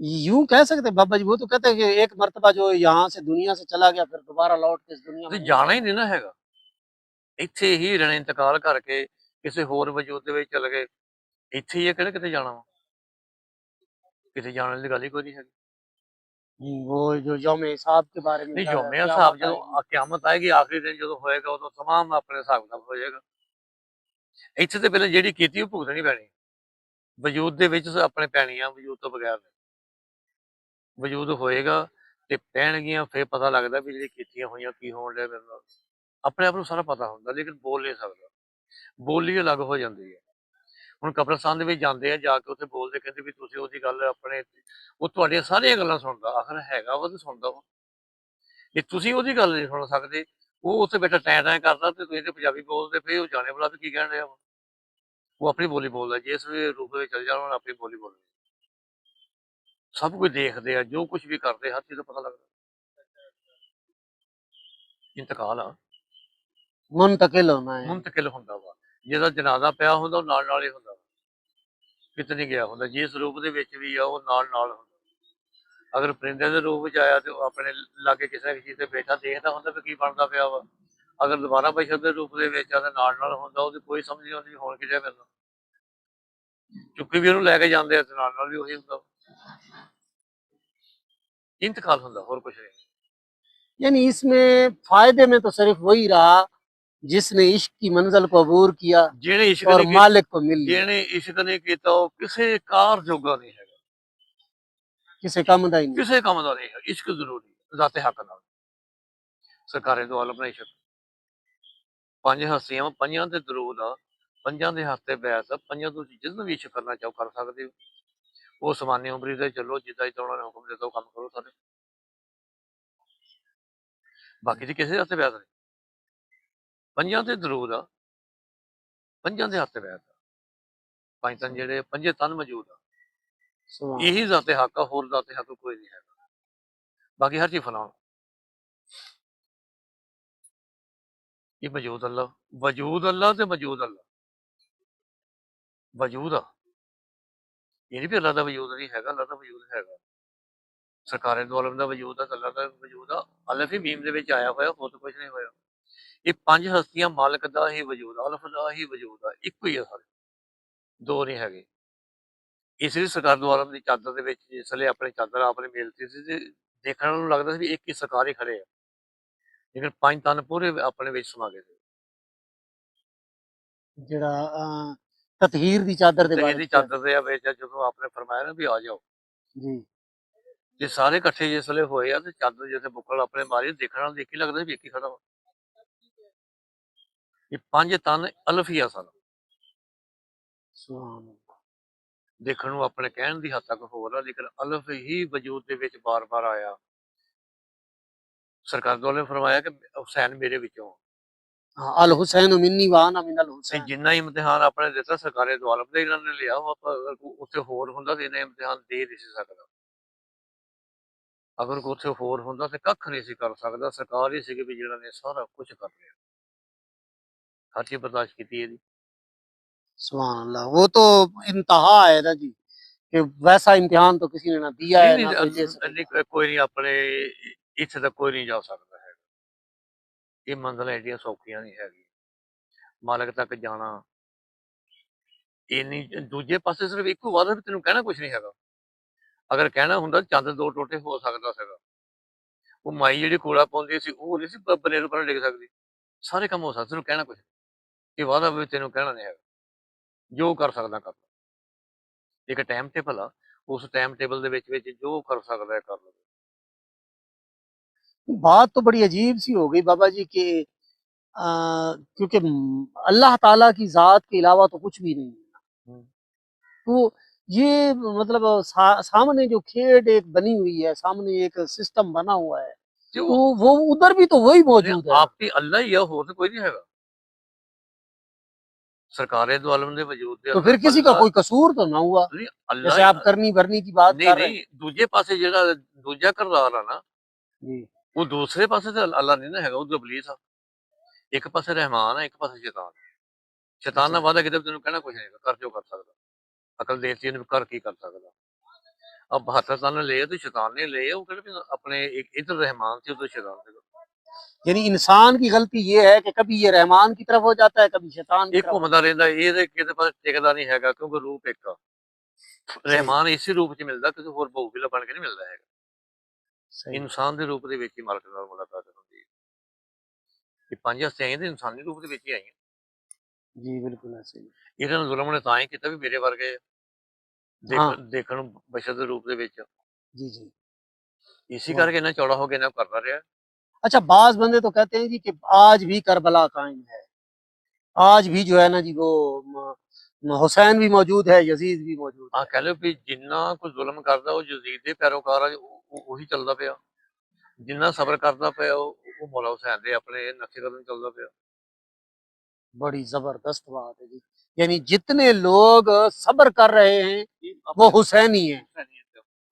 यूं कह सकते हैं बाबा जी, वो तो कहते हैं कि एक मर्तबा जो यहाँ से दुनिया से चला गया फिर दोबारा लौट के इस दुनिया में ਤੁਸੀਂ नहीं ਜਾਣਾ आएगा। ਹੀ ਨਹੀਂ ਨਾ ਹੈਗਾ। ਇੱਥੇ ਹੀ ਰਹਿਣਾ, ਇੰਤਕਾਲ ਕਰਕੇ ਕਿਸੇ ਹੋਰ ਵਜੂਦ ਦੇ ਵਿੱਚ ਚਲੇ ਗਏ। ਇੱਥੇ ਹੀ ਆ, ਕਿਹੜਾ ਕਿਤੇ ਜਾਣਾ ਵਾ? ਕਿਤੇ ਜਾਣ ਦੀ ਗੱਲ ਹੀ ਕੋਈ ਨਹੀਂ ਹੈਗੀ। वो जो यौम हिसाब के बारे में ਨਹੀਂ, क्या ਯੌਮੇ क्या ਹਿਸਾਬ बात ਜਦੋਂ आएगी। ਕਿਆਮਤ ਆਏਗੀ, ਆਖਰੀ ਦਿਨ ਜਦੋਂ ਹੋਏਗਾ, ਉਦੋਂ ਤਮਾਮ ਆਪਣੇ ਹਿਸਾਬ ਕਿਤਾਬ ਹੋ ਜਾਏਗਾ। ਇੱਥੇ ਤੇ ਪਹਿਲਾਂ ਜਿਹੜੀ ਕੀਤੀ ਉਹ ਭੁਗਤਣੀ ਪੈਣੀ। ਵਜੂਦ ਦੇ ਵਿੱਚ ਆਪਣੇ ਪੈਣੀ ਆ, ਵਜੂਦ ਤੋਂ ਬਗੈਰ ਨਹੀਂ। ਵਜੂਦ ਹੋਏਗਾ ਤੇ ਪੈਣਗੀਆਂ, ਫਿਰ ਪਤਾ ਲੱਗਦਾ ਵੀ ਜਿਹੜੀ ਕੀਤੀਆਂ ਹੋਈਆਂ ਕੀ ਹੋਣ ਡਿਆ ਮੇਰੇ ਨਾਲ। ਆਪਣੇ ਆਪ ਨੂੰ ਸਾਰਾ ਪਤਾ ਹੁੰਦਾ, ਲੇਕਿਨ ਬੋਲ ਨਹੀਂ ਸਕਦਾ। ਬੋਲੀ ਅਲੱਗ ਹੋ ਜਾਂਦੀ ਹੈ। ਹੁਣ ਕਬਰਸਤਾਨ ਦੇ ਵਿੱਚ ਜਾਂਦੇ ਆ, ਜਾ ਕੇ ਉੱਥੇ ਬੋਲਦੇ, ਕਹਿੰਦੇ ਵੀ ਤੁਸੀਂ ਉਹਦੀ ਗੱਲ ਆਪਣੇ, ਉਹ ਤੁਹਾਡੀਆਂ ਸਾਰੀਆਂ ਗੱਲਾਂ ਸੁਣਦਾ। ਆਖਰ ਹੈਗਾ ਵਾ ਤੇ ਸੁਣਦਾ ਵਾ। ਜੇ ਤੁਸੀਂ ਉਹਦੀ ਗੱਲ ਨਹੀਂ ਸੁਣ ਸਕਦੇ, ਉਹ ਉੱਥੇ ਬੈਠਾ ਟੈਂ ਟੈਂ ਕਰਦਾ ਤੇ ਤੁਸੀਂ ਤੇ ਪੰਜਾਬੀ ਬੋਲਦੇ ਪਏ, ਉਹ ਜਾਣੇ ਵਾਲਾ ਵੀ ਕੀ ਕਹਿਣ ਡਿਆ ਵਾ। ਉਹ ਆਪਣੀ ਬੋਲੀ ਬੋਲਦਾ, ਜਿਸ ਵੀ ਰੂਪ ਵਿੱਚ ਚਲ ਜਾਣਾ ਉਹਨੇ ਆਪਣੀ ਬੋਲੀ ਬੋਲਣੀ। ਸਭ ਕੁਝ ਦੇਖਦੇ ਆ, ਜੋ ਕੁਝ ਵੀ ਕਰਦੇ, ਹਰ ਚੀਜ਼ ਦਾ ਪਤਾ ਲੱਗਦਾ। ਇੰਤਕਾਲ ਆ, मुंतकिल होना है। ਮੁੰਤਕਿਲ ਹੁੰਦਾ ਵਾ। ਜਿਹਦਾ ਜਨਾਜ਼ਾ ਪਿਆ ਹੁੰਦਾ ਉਹ ਨਾਲ ਨਾਲ ਹੀ ਹੁੰਦਾ ਵਾ, ਕਿਤੇ ਨਹੀਂ ਗਿਆ ਹੁੰਦਾ। ਜਿਸ ਰੂਪ ਦੇ ਵਿੱਚ ਵੀ ਆ ਉਹ ਨਾਲ ਨਾਲ ਹੁੰਦਾ। ਅਗਰ ਪਰਿੰਦੇ ਦੇ ਰੂਪ ਵਿੱਚ ਆਇਆ ਤੇ ਉਹ ਆਪਣੇ ਲਾਗੇ ਕਿਸੇ ਨਾ ਕਿਸੇ ਚੀਜ਼ ਤੇ ਬੈਠਾ ਦੇਖਦਾ ਹੁੰਦਾ ਵੀ ਕੀ ਬਣਦਾ ਪਿਆ ਵਾ। ਅਗਰ ਦੁਬਾਰਾ ਬਸ਼ਰ ਦੇ ਰੂਪ ਦੇ ਵਿੱਚ ਆ ਤੇ ਨਾਲ ਨਾਲ ਹੁੰਦਾ, ਉਹਦੀ ਕੋਈ ਸਮਝ ਨਹੀਂ ਆਉਂਦੀ ਹੋਣ ਕਿਹੜਾ ਮਿਲਦਾ। ਚੁੱਕੀ ਵੀ ਉਹਨੂੰ ਲੈ ਕੇ ਜਾਂਦੇ ਆ ਤੇ ਨਾਲ ਨਾਲ ਵੀ ਉਹੀ ਹੁੰਦਾ। ਇੰਤਕਾਲ ਹੁੰਦਾ, ਹੋਰ ਕੁਛ ਨਹੀਂ। यानी इसमें फायदे में तो सिर्फ वही रहा जिसने इश्क की मंजिल को अबूर किया ਜਿਹਨੇ ਇਸ਼ਕ और ਨਹੀਂ ਕੀਤਾ, मालिक को मिल लिया। ਜਿਹਨੇ ਇਸ਼ਕ ਨਹੀਂ ਕੀਤਾ ਉਹ ਕਿਸੇ ਕਾਰ ਜੋਗਾ ਨਹੀਂ ਹੈਗਾ, किसे कम दा ही नहीं। ਕਿਸੇ ਕੰਮ ਦਾ ਨਹੀਂ ਹੈ। ਇਸ਼ਕ ਜ਼ਰੂਰੀ, ਜ਼ਾਤੇ ਹੱਕ ਨਾਲ। ਸਰਕਾਰੇ ਦੋ ਆਲਮ ਇਸ਼ਕ। ਪੰਜ ਹਸਤੀਆਂ, ਪੰਜਾਂ ਤੇ ਦਰੂਦ ਆ, ਪੰਜਾਂ ਦੇ ਹੱਥ ਤੇ ਬੈਸ ਆ, ਪੰਜਾਂ ਤੋਂ ਜਿਸਨੂੰ ਵੀ ਇਸ਼ਕ ਕਰਨਾ ਚਾਹੋ ਕਰ ਸਕਦੇ ਹੋ। ਉਹ ਸਮਾਨੀ ਉਮਰੀ ਤੇ ਚੱਲੋ, ਜਿੱਦਾਂ ਜਿੱਦਾਂ ਉਹਨਾਂ ਨੇ ਹੁਕਮ ਦਿੱਤਾ ਉਹ ਕੰਮ ਕਰੋ ਸਾਰੇ। ਬਾਕੀ ਦੀ ਕਿਸੇ ਦੇ ਹੱਥ ਤੇ ਬੈਸ ਨਹੀਂ। ਪੰਜਾਂ ਤੇ ਦਰੂਦ ਆ, ਪੰਜਾਂ ਦੇ ਹੱਥ ਤੇ ਬੈਸ ਆ। ਪੰਜ ਤਨ ਜਿਹੜੇ ਪੰਜੇ ਤਨ ਮੌਜੂਦ ਆ, सुभान ਇਹੀ ਜ਼ਾਤੇ ਹੱਕ ਆ, ਹੋਰ ਜ਼ਾਤੇ ਹੱਕ ਕੋਈ ਨਹੀਂ ਹੈਗਾ। ਬਾਕੀ ਹਰ ਚੀਜ਼ ਫਨਾਉਣ। ਇਹ ਵਜੂਦ ਅੱਲਾ, ਵਜੂਦ ਅੱਲਾ ਤੇ ਮੌਜੂਦ ਅੱਲਾ। ਵਜੂਦ ਆ, ਇਹ ਨਹੀਂ ਵੀ ਅੱਲਾ ਦਾ ਵਜੂਦ ਨਹੀਂ ਹੈਗਾ, ਅੱਲਾ ਦਾ ਵਜੂਦ ਹੈਗਾ। ਸਰਕਾਰੇ ਦੋ ਆਲਮ ਦਾ ਵਜੂਦ ਆ, ਅੱਲਾ ਦਾ ਵਜੂਦ ਆ, ਅਲਫ ਹੀ ਮੀਮ ਦੇ ਵਿੱਚ ਆਇਆ ਹੋਇਆ, ਹੋਰ ਤਾਂ ਕੁਝ ਨਹੀਂ ਹੋਇਆ। ਇਹ ਪੰਜ ਹਸਤੀਆਂ ਮਾਲਕ ਦਾ ਹੀ ਵਜੂਦ ਆ, ਅਲਫ ਦਾ ਹੀ ਵਜੂਦ ਆ, ਇੱਕੋ ਹੀ ਆ ਸਾਰੇ, ਦੋ ਨਹੀਂ ਹੈਗੇ। ਇਸ ਲਈ ਸਰਕਾਰ ਦੋ ਆਲਮ ਦੀ ਚਾਦਰ ਦੇ ਵਿੱਚ ਜਿਸਲੇ ਆਪਣੀ ਚਾਦਰ ਆਪਨੇ ਮੇਲਤੀ ਸੀ ਤੇ ਦੇਖਣ ਨੂੰ ਲੱਗਦਾ ਸੀ ਵੀ ਇੱਕ ਹੀ ਸਰਕਾਰ ਹੀ ਖੜੇ ਆ, ਲੇਕਿਨ ਪੰਜ ਤਨ ਪੂਰੇ ਆਪਣੇ ਵਿੱਚ ਸਮਾ ਗਏ ਸੀ। ਜਿਹੜਾ ਤਤਹੀਰ ਦੀ ਚਾਦਰ ਦੇ ਤੇ ਬਾਰੇ ਇਹਦੀ ਚ ਕਿਹਾ। ਚਾਦਰ ਦੇ ਵਿੱਚ ਜਦੋਂ ਆਪਨੇ ਫਰਮਾਇਆ ਨਾ ਵੀ ਆ ਜਾਓ, ਜੀ ਜੇ ਸਾਰੇ ਇਕੱਠੇ ਜਿਸਲੇ ਹੋਏ ਆ ਤੇ ਚਾਦਰ ਜਿੱਥੇ ਬੁੱਕਲ ਆਪਣੇ ਮਾਰੀ, ਦੇਖਣ ਨਾਲ ਦੇਖ ਹੀ ਲੱਗਦਾ ਵੀ ਇੱਕ ਹੀ ਖੜਾ ਵਾ। ਇਹ ਪੰਜ ਤਨ ਅਲਫ ਹੀ ਆ ਸਨ, ਸੁਭਾਨ ਅੱਲਾਹ। ਦੇਖਣ ਨੂੰ ਆਪਣੇ ਕਹਿਣ ਦੀ ਹੱਦ ਤੱਕ ਹੋਰ ਆ, ਲੇਕਿਨ ਅਲਫ ਹੀ ਵਜੂਦ ਦੇ ਵਿੱਚ ਬਾਰ-ਬਾਰ ਆਇਆ। ਸਰਕਾਰ ਦੋ ਨੇ ਫਰਮਾਇਆ ਕਿ ਹੁਸੈਨ ਮੇਰੇ ਵਿੱਚੋਂ ਆ। हाँ, अल हुसैन मिन्नी व अना मिनल ਤੇ हुसैन। ਜਿੰਨਾ ਇਮਤਿਹਾਨ ਆਪਣੇ ਦਿੱਤਾ ਸਰਕਾਰੇ ਦੋ ਆਲਮ ਦੇ ਇਹਨਾਂ ਨੇ ਲਿਆ, ਉਹ ਆਪਾਂ ਅਗਰ ਉੱਥੇ ਹੋਰ ਹੁੰਦਾ ਤੇ ਇਹਨੇ ਇਮਤਿਹਾਨ ਦੇ ਨਹੀਂ ਸੀ ਸਕਦਾ। ਅਗਰ ਉੱਥੇ ਹੋਰ ਹੁੰਦਾ ਤੇ ਕੱਖ ਨਹੀਂ ਸੀ ਕਰ ਸਕਦਾ। ਸਰਕਾਰ ਹੀ ਸੀਗੀ ਵੀ ਜਿਹੜਾ ਨੇ ਸਾਰਾ ਕੁਝ ਕਰ ਲਿਆ, ਹਰ ਚੀਜ਼ ਬਰਦਾਸ਼ਤ ਕੀਤੀ ਇਹਦੀ। सुभान अल्लाह। वो तो इंतहा है ना जी, कि वैसा इम्तिहान तो किसी ने ना दिया ਨਹੀਂ है ਨਹੀਂ ना कोई दे ਨਹੀਂ, सकेगा। ਕੋਈ ਨਹੀਂ ਆਪਣੇ ਇੱਥੇ ਤੱਕ ਕੋਈ ਨਹੀਂ ਜਾ ਸਕਦਾ ਹੈ। ਇਹ ਮੰਜ਼ਿਲਾਂ ਐਡੀਆਂ ਸੌਖੀਆਂ ਨਹੀਂ ਹੈਗੀਆਂ, ਮਾਲਕ ਤੱਕ ਜਾਣਾ ਇੰਨੀ। ਦੂਜੇ ਪਾਸੇ ਸਿਰਫ ਇੱਕੋ ਵਾਰ ਵੀ ਤੈਨੂੰ ਕਹਿਣਾ ਕੁਝ ਨਹੀਂ ਹੈਗਾ। ਅਗਰ ਕਹਿਣਾ ਹੁੰਦਾ ਚੰਦ ਦੋ ਟੋਟੇ ਹੋ ਸਕਦਾ ਸੀਗਾ। ਉਹ ਮਾਈ ਜਿਹੜੀ ਕੂੜਾ ਪਾਉਂਦੀ ਸੀ ਉਹ ਨਹੀਂ ਸੀ ਬਨੇਰ ਪਰ ਡਿੱਗ ਸਕਦੀ। ਸਾਰੇ ਕੰਮ ਹੋ ਸਕਦੇ, ਤੈਨੂੰ ਕਹਿਣਾ ਕੁਝ, ਇਹ ਵਾਦਾ ਵੀ ਤੈਨੂੰ ਕਹਿਣਾ ਨਹੀਂ ਹੈਗਾ, ਜੋ ਕਰ ਸਕਦਾ ਕਰ ਲਾ। ਇੱਕ ਟਾਈਮ ਟੇਬਲ ਆ, ਉਸ ਟਾਈਮ ਟੇਬਲ ਦੇ ਵਿੱਚ ਜੋ ਕਰ ਸਕਦਾ ਹੈ ਕਰ ਲਵੇ। बात तो बड़ी अजीब सी हो गई बाबा जी कि क्योंकि अल्लाह ताला की जात के अलावा तो कुछ भी नहीं है। तो ये मतलब सामने जो खेड एक बनी हुई है, सामने एक सिस्टम बना हुआ है, ਤੇ तो ਉਹ वो उधर भी तो वही मौजूद है। ਆਪ ਹੀ ਅੱਲਾ ਹੀ ਆ, ਹੋਰ ਤਾਂ ਕੋਈ ਨਹੀਂ ਹੈਗਾ। ਸਰਕਾਰੇ ਦੋ ਆਲਮ ਦੇ ਵਜੂਦ ਦੇ तो फिर किसी का कोई कसूर तो ना हुआ, ਨਹੀਂ ਅੱਲਾ जैसे आप करनी भरनी की बात ਨਹੀਂ कर रहे हैं। ਨਹੀਂ, ਦੂਜੇ ਪਾਸੇ ਜਿਹੜਾ ਦੂਜਾ ਕਰਦਾਰ ਆ ਨਾ, जी ਉਹ ਦੂਸਰੇ ਪਾਸੇ ਤੇ ਅੱਲਾ ਨਹੀਂ ਨਾ ਹੈਗਾ, ਉਹ ਇਬਲੀਸ ਆ। ਇੱਕ ਪਾਸੇ ਰਹਿਮਾਨ ਆ, ਇੱਕ ਪਾਸੇ ਸ਼ੈਤਾਨ। ਸ਼ੈਤਾਨ ਨਾਲ ਵਾਦਾ ਕਿਤੇ ਤੈਨੂੰ ਕਹਿਣਾ ਕੁਝ ਨਹੀਂ ਹੈਗਾ, ਕਰ ਜੋ ਕਰ ਸਕਦਾ। ਅਕਲ ਦੇਤੀ ਇਹਨੂੰ, ਕਰ ਕੀ ਕਰ ਸਕਦਾ। अब 72 तन ले तो शैतान ने ले, वो कहते अपने एक इधर रहमान थे उधर शैतान थे। यानी इंसान की गलती ये है कि कभी ये रहमान की तरफ हो जाता है, कभी शैतान की एक तरफ। घूमता रहता ये किसी पास टिकता नहीं है, क्योंकि रूप एक रहमान इसी रूप च मिलता, किसी होर बहुविला बन के नहीं मिलता है। सही। इंसान के रूप के मालक नाल मुलाकात होती है। ये पंज हस्तियां आईयां ते इंसानी रूप के ही आईयां। जी बिल्कुल ऐसे ही। इन्हां नूं जुल्म ने तां ही कीता भी मेरे वर्गे हाँ देखण नूं बशर दे रूप दे विच, जी जी। इसी वाह। करके इन्ना चौड़ा हो के इन्ना करदा रहा। अच्छा, बाज बंदे तो कहते हैं जी कि आज भी करबला कायम है, आज भी जो है ना जी वो हुसैन भी मौजूद है, यजीद भी मौजूद हाँ, है। कह लो भी जिन्ना कोई जुल्म करदा वो यजीद दे पैरोकार आ, ਉਹੀ ਚੱਲਦਾ ਪਿਆ। जिन्ना सबर करदा पिया वो मौला हुसैन दे अपने नक्शे कदम चलदा पिया। बड़ी जबरदस्त बात है जी। यानी जितने लोग सब्र कर रहे हैं वो हुसैनी है,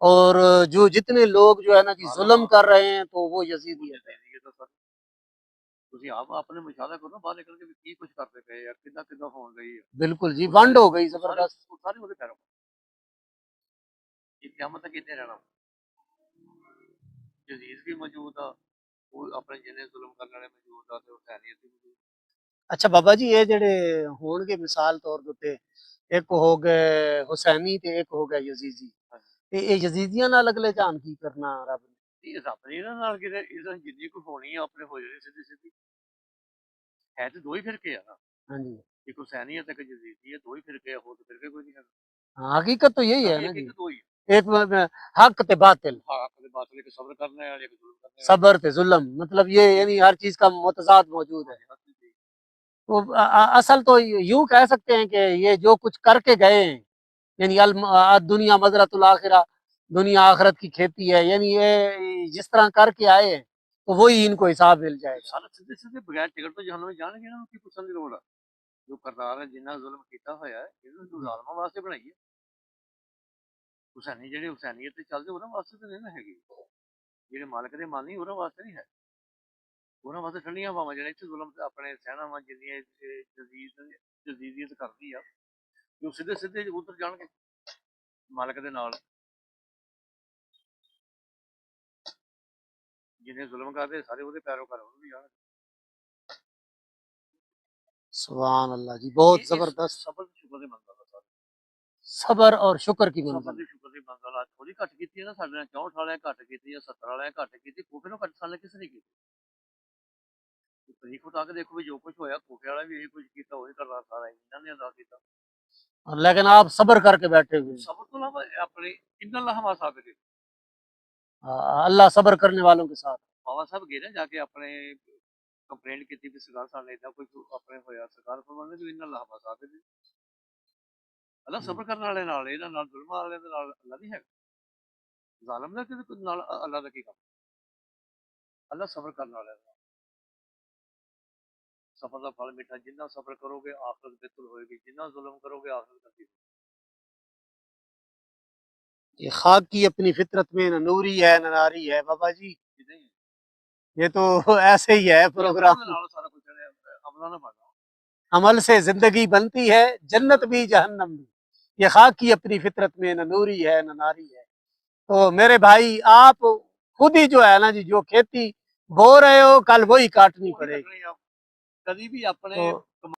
और जो जितने लोग जो है ना जी जुल्म कर रहे हैं तो वो यजीदी है। ਤੁਸੀਂ ਆਪ ਆਪਣੇ ਮੁਸ਼ਾਹਦਾ ਕਰੋ ਨਾ, ਬਾਹਰ ਨਿਕਲ ਕੇ ਵੀ ਕੀ ਕੁਝ ਕਰਦੇ ਪਏ ਆ, ਕਿੱਦਾਂ ਕਿੱਦਾਂ ਹੋਣ ਰਹੀ ਹੈ। बिल्कुल जी, वंड हो गई जबरदस्त। ਸਾਰੇ ਉਹਦੇ ਪੈਰੋਂ ਇਹ ਕਿਆਮਤ ਤੱਕ ਇੱਥੇ ਰਹਿਣਾ। ਯਜ਼ੀਦ ਵੀ ਮੌਜੂਦ ਆ, ਉਹ ਆਪਣੇ ਜਿੰਨੇ ਜ਼ੁਲਮ ਕਰਨ ਵਾਲੇ ਮੌਜੂਦ ਆ, ਤੇ ਹੁਸੈਨੀਅਤ ਵੀ ਮੌਜੂਦ। अच्छा बाबा जी, ये जेडे होणगे मिसाल तौर के उत्ते, एक हो गए हुसैनी ते एक हो गया यजीदी, ते ये यजीदियां नाल अगले जान की करना रब ने? ਇਹ ਰੱਬ ਨੇ ਇਹਨਾਂ ਨਾਲ ਕਿਤੇ ਇਹਨਾਂ ਜਿੰਨੀ ਕੋਈ ਹੋਣੀ ਆ ਆਪਣੇ ਹੋ ਜਾਣੀ ਸਿੱਧੀ ਸਿੱਧੀ। ਹੈ ਤੇ ਦੋ ਹੀ ਫਿਰਕੇ ਆ ਨਾ, हाँ जी। ਇੱਕ ਹੁਸੈਨੀਅਤ ਇੱਕ ਯਜ਼ੀਦੀ ਹੈ, ਦੋ ਹੀ ਫਿਰਕੇ ਆ, ਹੋਰ ਤਾਂ ਫਿਰਕੇ ਕੋਈ ਨਹੀਂ ਹੈਗਾ। हाँ, हकीकत तो यही है ना ਇੱਕ जी, ਇੱਕ ਦੋ ਹੀ एक हक ते बातिल, ਹੱਕ ਦੇ ਬਾਤਲ, ਇੱਕ ਸਬਰ ਕਰਨੇ ਵਾਲੇ, ਇੱਕ ਜ਼ੁਲਮ ਕਰਨੇ ਵਾਲੇ। सबर ते जुल्म, मतलब ये यानी हर चीज का मुतजाद मौजूद है। तो असल तो यूं कह सकते हैं कि ये जो कुछ करके गए हैं, यानी दुनिया मजरतुल आखिरा, दुनिया आखिरत की खेती है, यानी ये जिस तरह करके आए हैं तो वही इनको हिसाब मिल जाएगा। ਸਾਰੇ ਸਿੱਧੇ ਸਿੱਧੇ ਬਗੈਰ ਟਿਕਟ ਤੋਂ ਜਹਨਮ ਜਾਣਗੇ, ਇਹਨਾਂ ਨੂੰ ਕੀ ਪੁੱਛਣ ਦੀ ਲੋੜ ਆ। ਜੋ ਕਰਤਾਰ ਹੈ, ਜਿੰਨਾ ਜ਼ੁਲਮ ਕੀਤਾ ਹੋਇਆ ਹੈ, ਇਹਨਾਂ ਨੂੰ ਜ਼ਾਲਮਾਂ ਵਾਸਤੇ ਬਣਾਈ ਹੈ। ਹੁਸੈਨੀ ਜਿਹੜੇ ਹੁਸੈਨੀਅਤ ਤੇ ਚੱਲਦੇ ਉਹਨਾਂ ਵਾਸਤੇ ਤਾਂ ਨਹੀਂ ਨਾ ਹੈਗੀ, ਜਿਹੜੇ ਮਾਲਕ ਦੇ ਮਾਨੀ ਉਹਨਾਂ ਵਾਸਤੇ ਨਹੀਂ ਹੈ। ਉਹਨਾਂ ਵਾਸਤੇ ਠੰਡੀਆਂ ਹਵਾਵਾਂ ਜਿਹੜੇ ਇੱਥੇ ਜ਼ੁਲਮ ਤੇ ਆਪਣੇ ਸਹਿਣਾ ਵਾ, ਜਿੰਨੀਆਂ ਜਦੀਦੀਅਤ ਕਰਦੀ ਆ, ਜੋ ਸਿੱਧੇ ਸਿੱਧੇ ਉਧਰ ਜਾਣਗੇ ਮਾਲਕ ਦੇ ਨਾਲ। ਜਿਹਨੇ ਜ਼ੁਲਮ ਕਰਦੇ ਸਾਰੇ ਉਹਦੇ ਪੈਰੋਕਾਰ ਉਹਨੂੰ ਵੀ ਜਾਣ। सुभान अल्लाह जी, बहुत ਇਹ जबरदस्त। ਸਬਰ ਤੇ ਸ਼ੁਕਰ ਦੇ ਮੰਜ਼ਲ ਆ। सबर और शुक्र की ਸਬਰ मंजिल। ਦੀ ਸ਼ੁਕਰ ਦੀ ਮੰਜ਼ਲ ਆ ਥੋੜੀ ਘੱਟ ਕੀਤੀ ਹੈ ਨਾ ਸਾਡੇ ਨਾਲ 64 ਵਾਲਿਆਂ ਘੱਟ ਕੀਤੀ ਜਾਂ 70 ਵਾਲਿਆਂ ਘੱਟ ਕੀਤੀ, ਕੋਫੇ ਨੂੰ ਘੱਟ ਸਾਡੇ ਕਿਸੇ ਨੇ ਕੀਤੀ। ਤਰੀਕ ਉਠਾ ਕੇ ਦੇਖੋ ਵੀ ਜੋ ਕੁਝ ਹੋਇਆ ਕੋਫੇ ਵਾਲਾ ਵੀ ਇਹ ਕੁਝ ਕੀਤਾ ਉਹੀ ਕਰਦਾ ਸਾਰਾ ਇਹਨਾਂ ਨੇ ਅਦਾ ਕੀਤਾ। लेकिन आप सबर करके बैठे हुए हैं। ਸਬਰ ਤੋਂ ਇਲਾਵਾ ਆਪਣੇ ਇੰਨਾ ਲਹਮਾ ਸਾਬਿਤ अल्लाह सबर करने वालों के साथ। ਬਾਬਾ ਸਾਹਿਬ ਗਏ ਨਾ ਜਾ ਕੇ ਆਪਣੇ ਕੰਪਲੇਂਟ ਕੀਤੀ ਵੀ ਸਰਕਾਰ ਸਾਡੇ ਇਦਾਂ ਕੁਝ ਆਪਣੇ ਹੋਇਆ, ਸਰਕਾਰ ਫਰਮਾਉਂਦੇ ਵੀ ਇਹਨਾਂ ਲਹਮਾ ਸਾਬਿਤ ਅੱਲਾ ਸਬਰ ਕਰਨ ਵਾਲੇ ਨਾਲ ਇਹਨਾਂ ਨਾਲ ਜ਼ੁਲਮ ਵਾਲਿਆਂ ਦੇ ਨਾਲ ਅੱਲਾ ਨਹੀਂ ਹੈਗਾ। ਜ਼ਾਲਮ ਦਾ ਕਿਤੇ ਨਾਲ ਅੱਲਾ ਦਾ ਕੀ ਕੰਮ। ਅੱਲਾ ਸਬਰ ਕਰਨ ਵਾਲਿਆਂ ਦਾ ਸਫਰ ਦਾ ਫਲ ਮਿੱਠਾ, ਜਿੰਨਾ ਸਬਰ ਕਰੋਗੇ ਆਖਿਰਤ ਬਿਹਤਰ ਹੋਏਗੀ, ਜਿੰਨਾ ਜ਼ੁਲਮ ਕਰੋਗੇ ਆਖਿਰਤ ਗੰਦੀ। ये खाक की अपनी फितरत में न नूरी है न नारी है बाबा जी, नहीं है ये तो ऐसे ही है प्रोग्राम। सारा कुछ अमला ना बनना। अमल से जिंदगी बनती है, जन्नत भी जहन्नम भी। ये खाक की अपनी फितरत में न नूरी है न नारी है। तो मेरे भाई आप खुद ही जो है ना जी, जो खेती बो रहे हो कल वही काटनी पड़ेगी। कभी भी अपने तो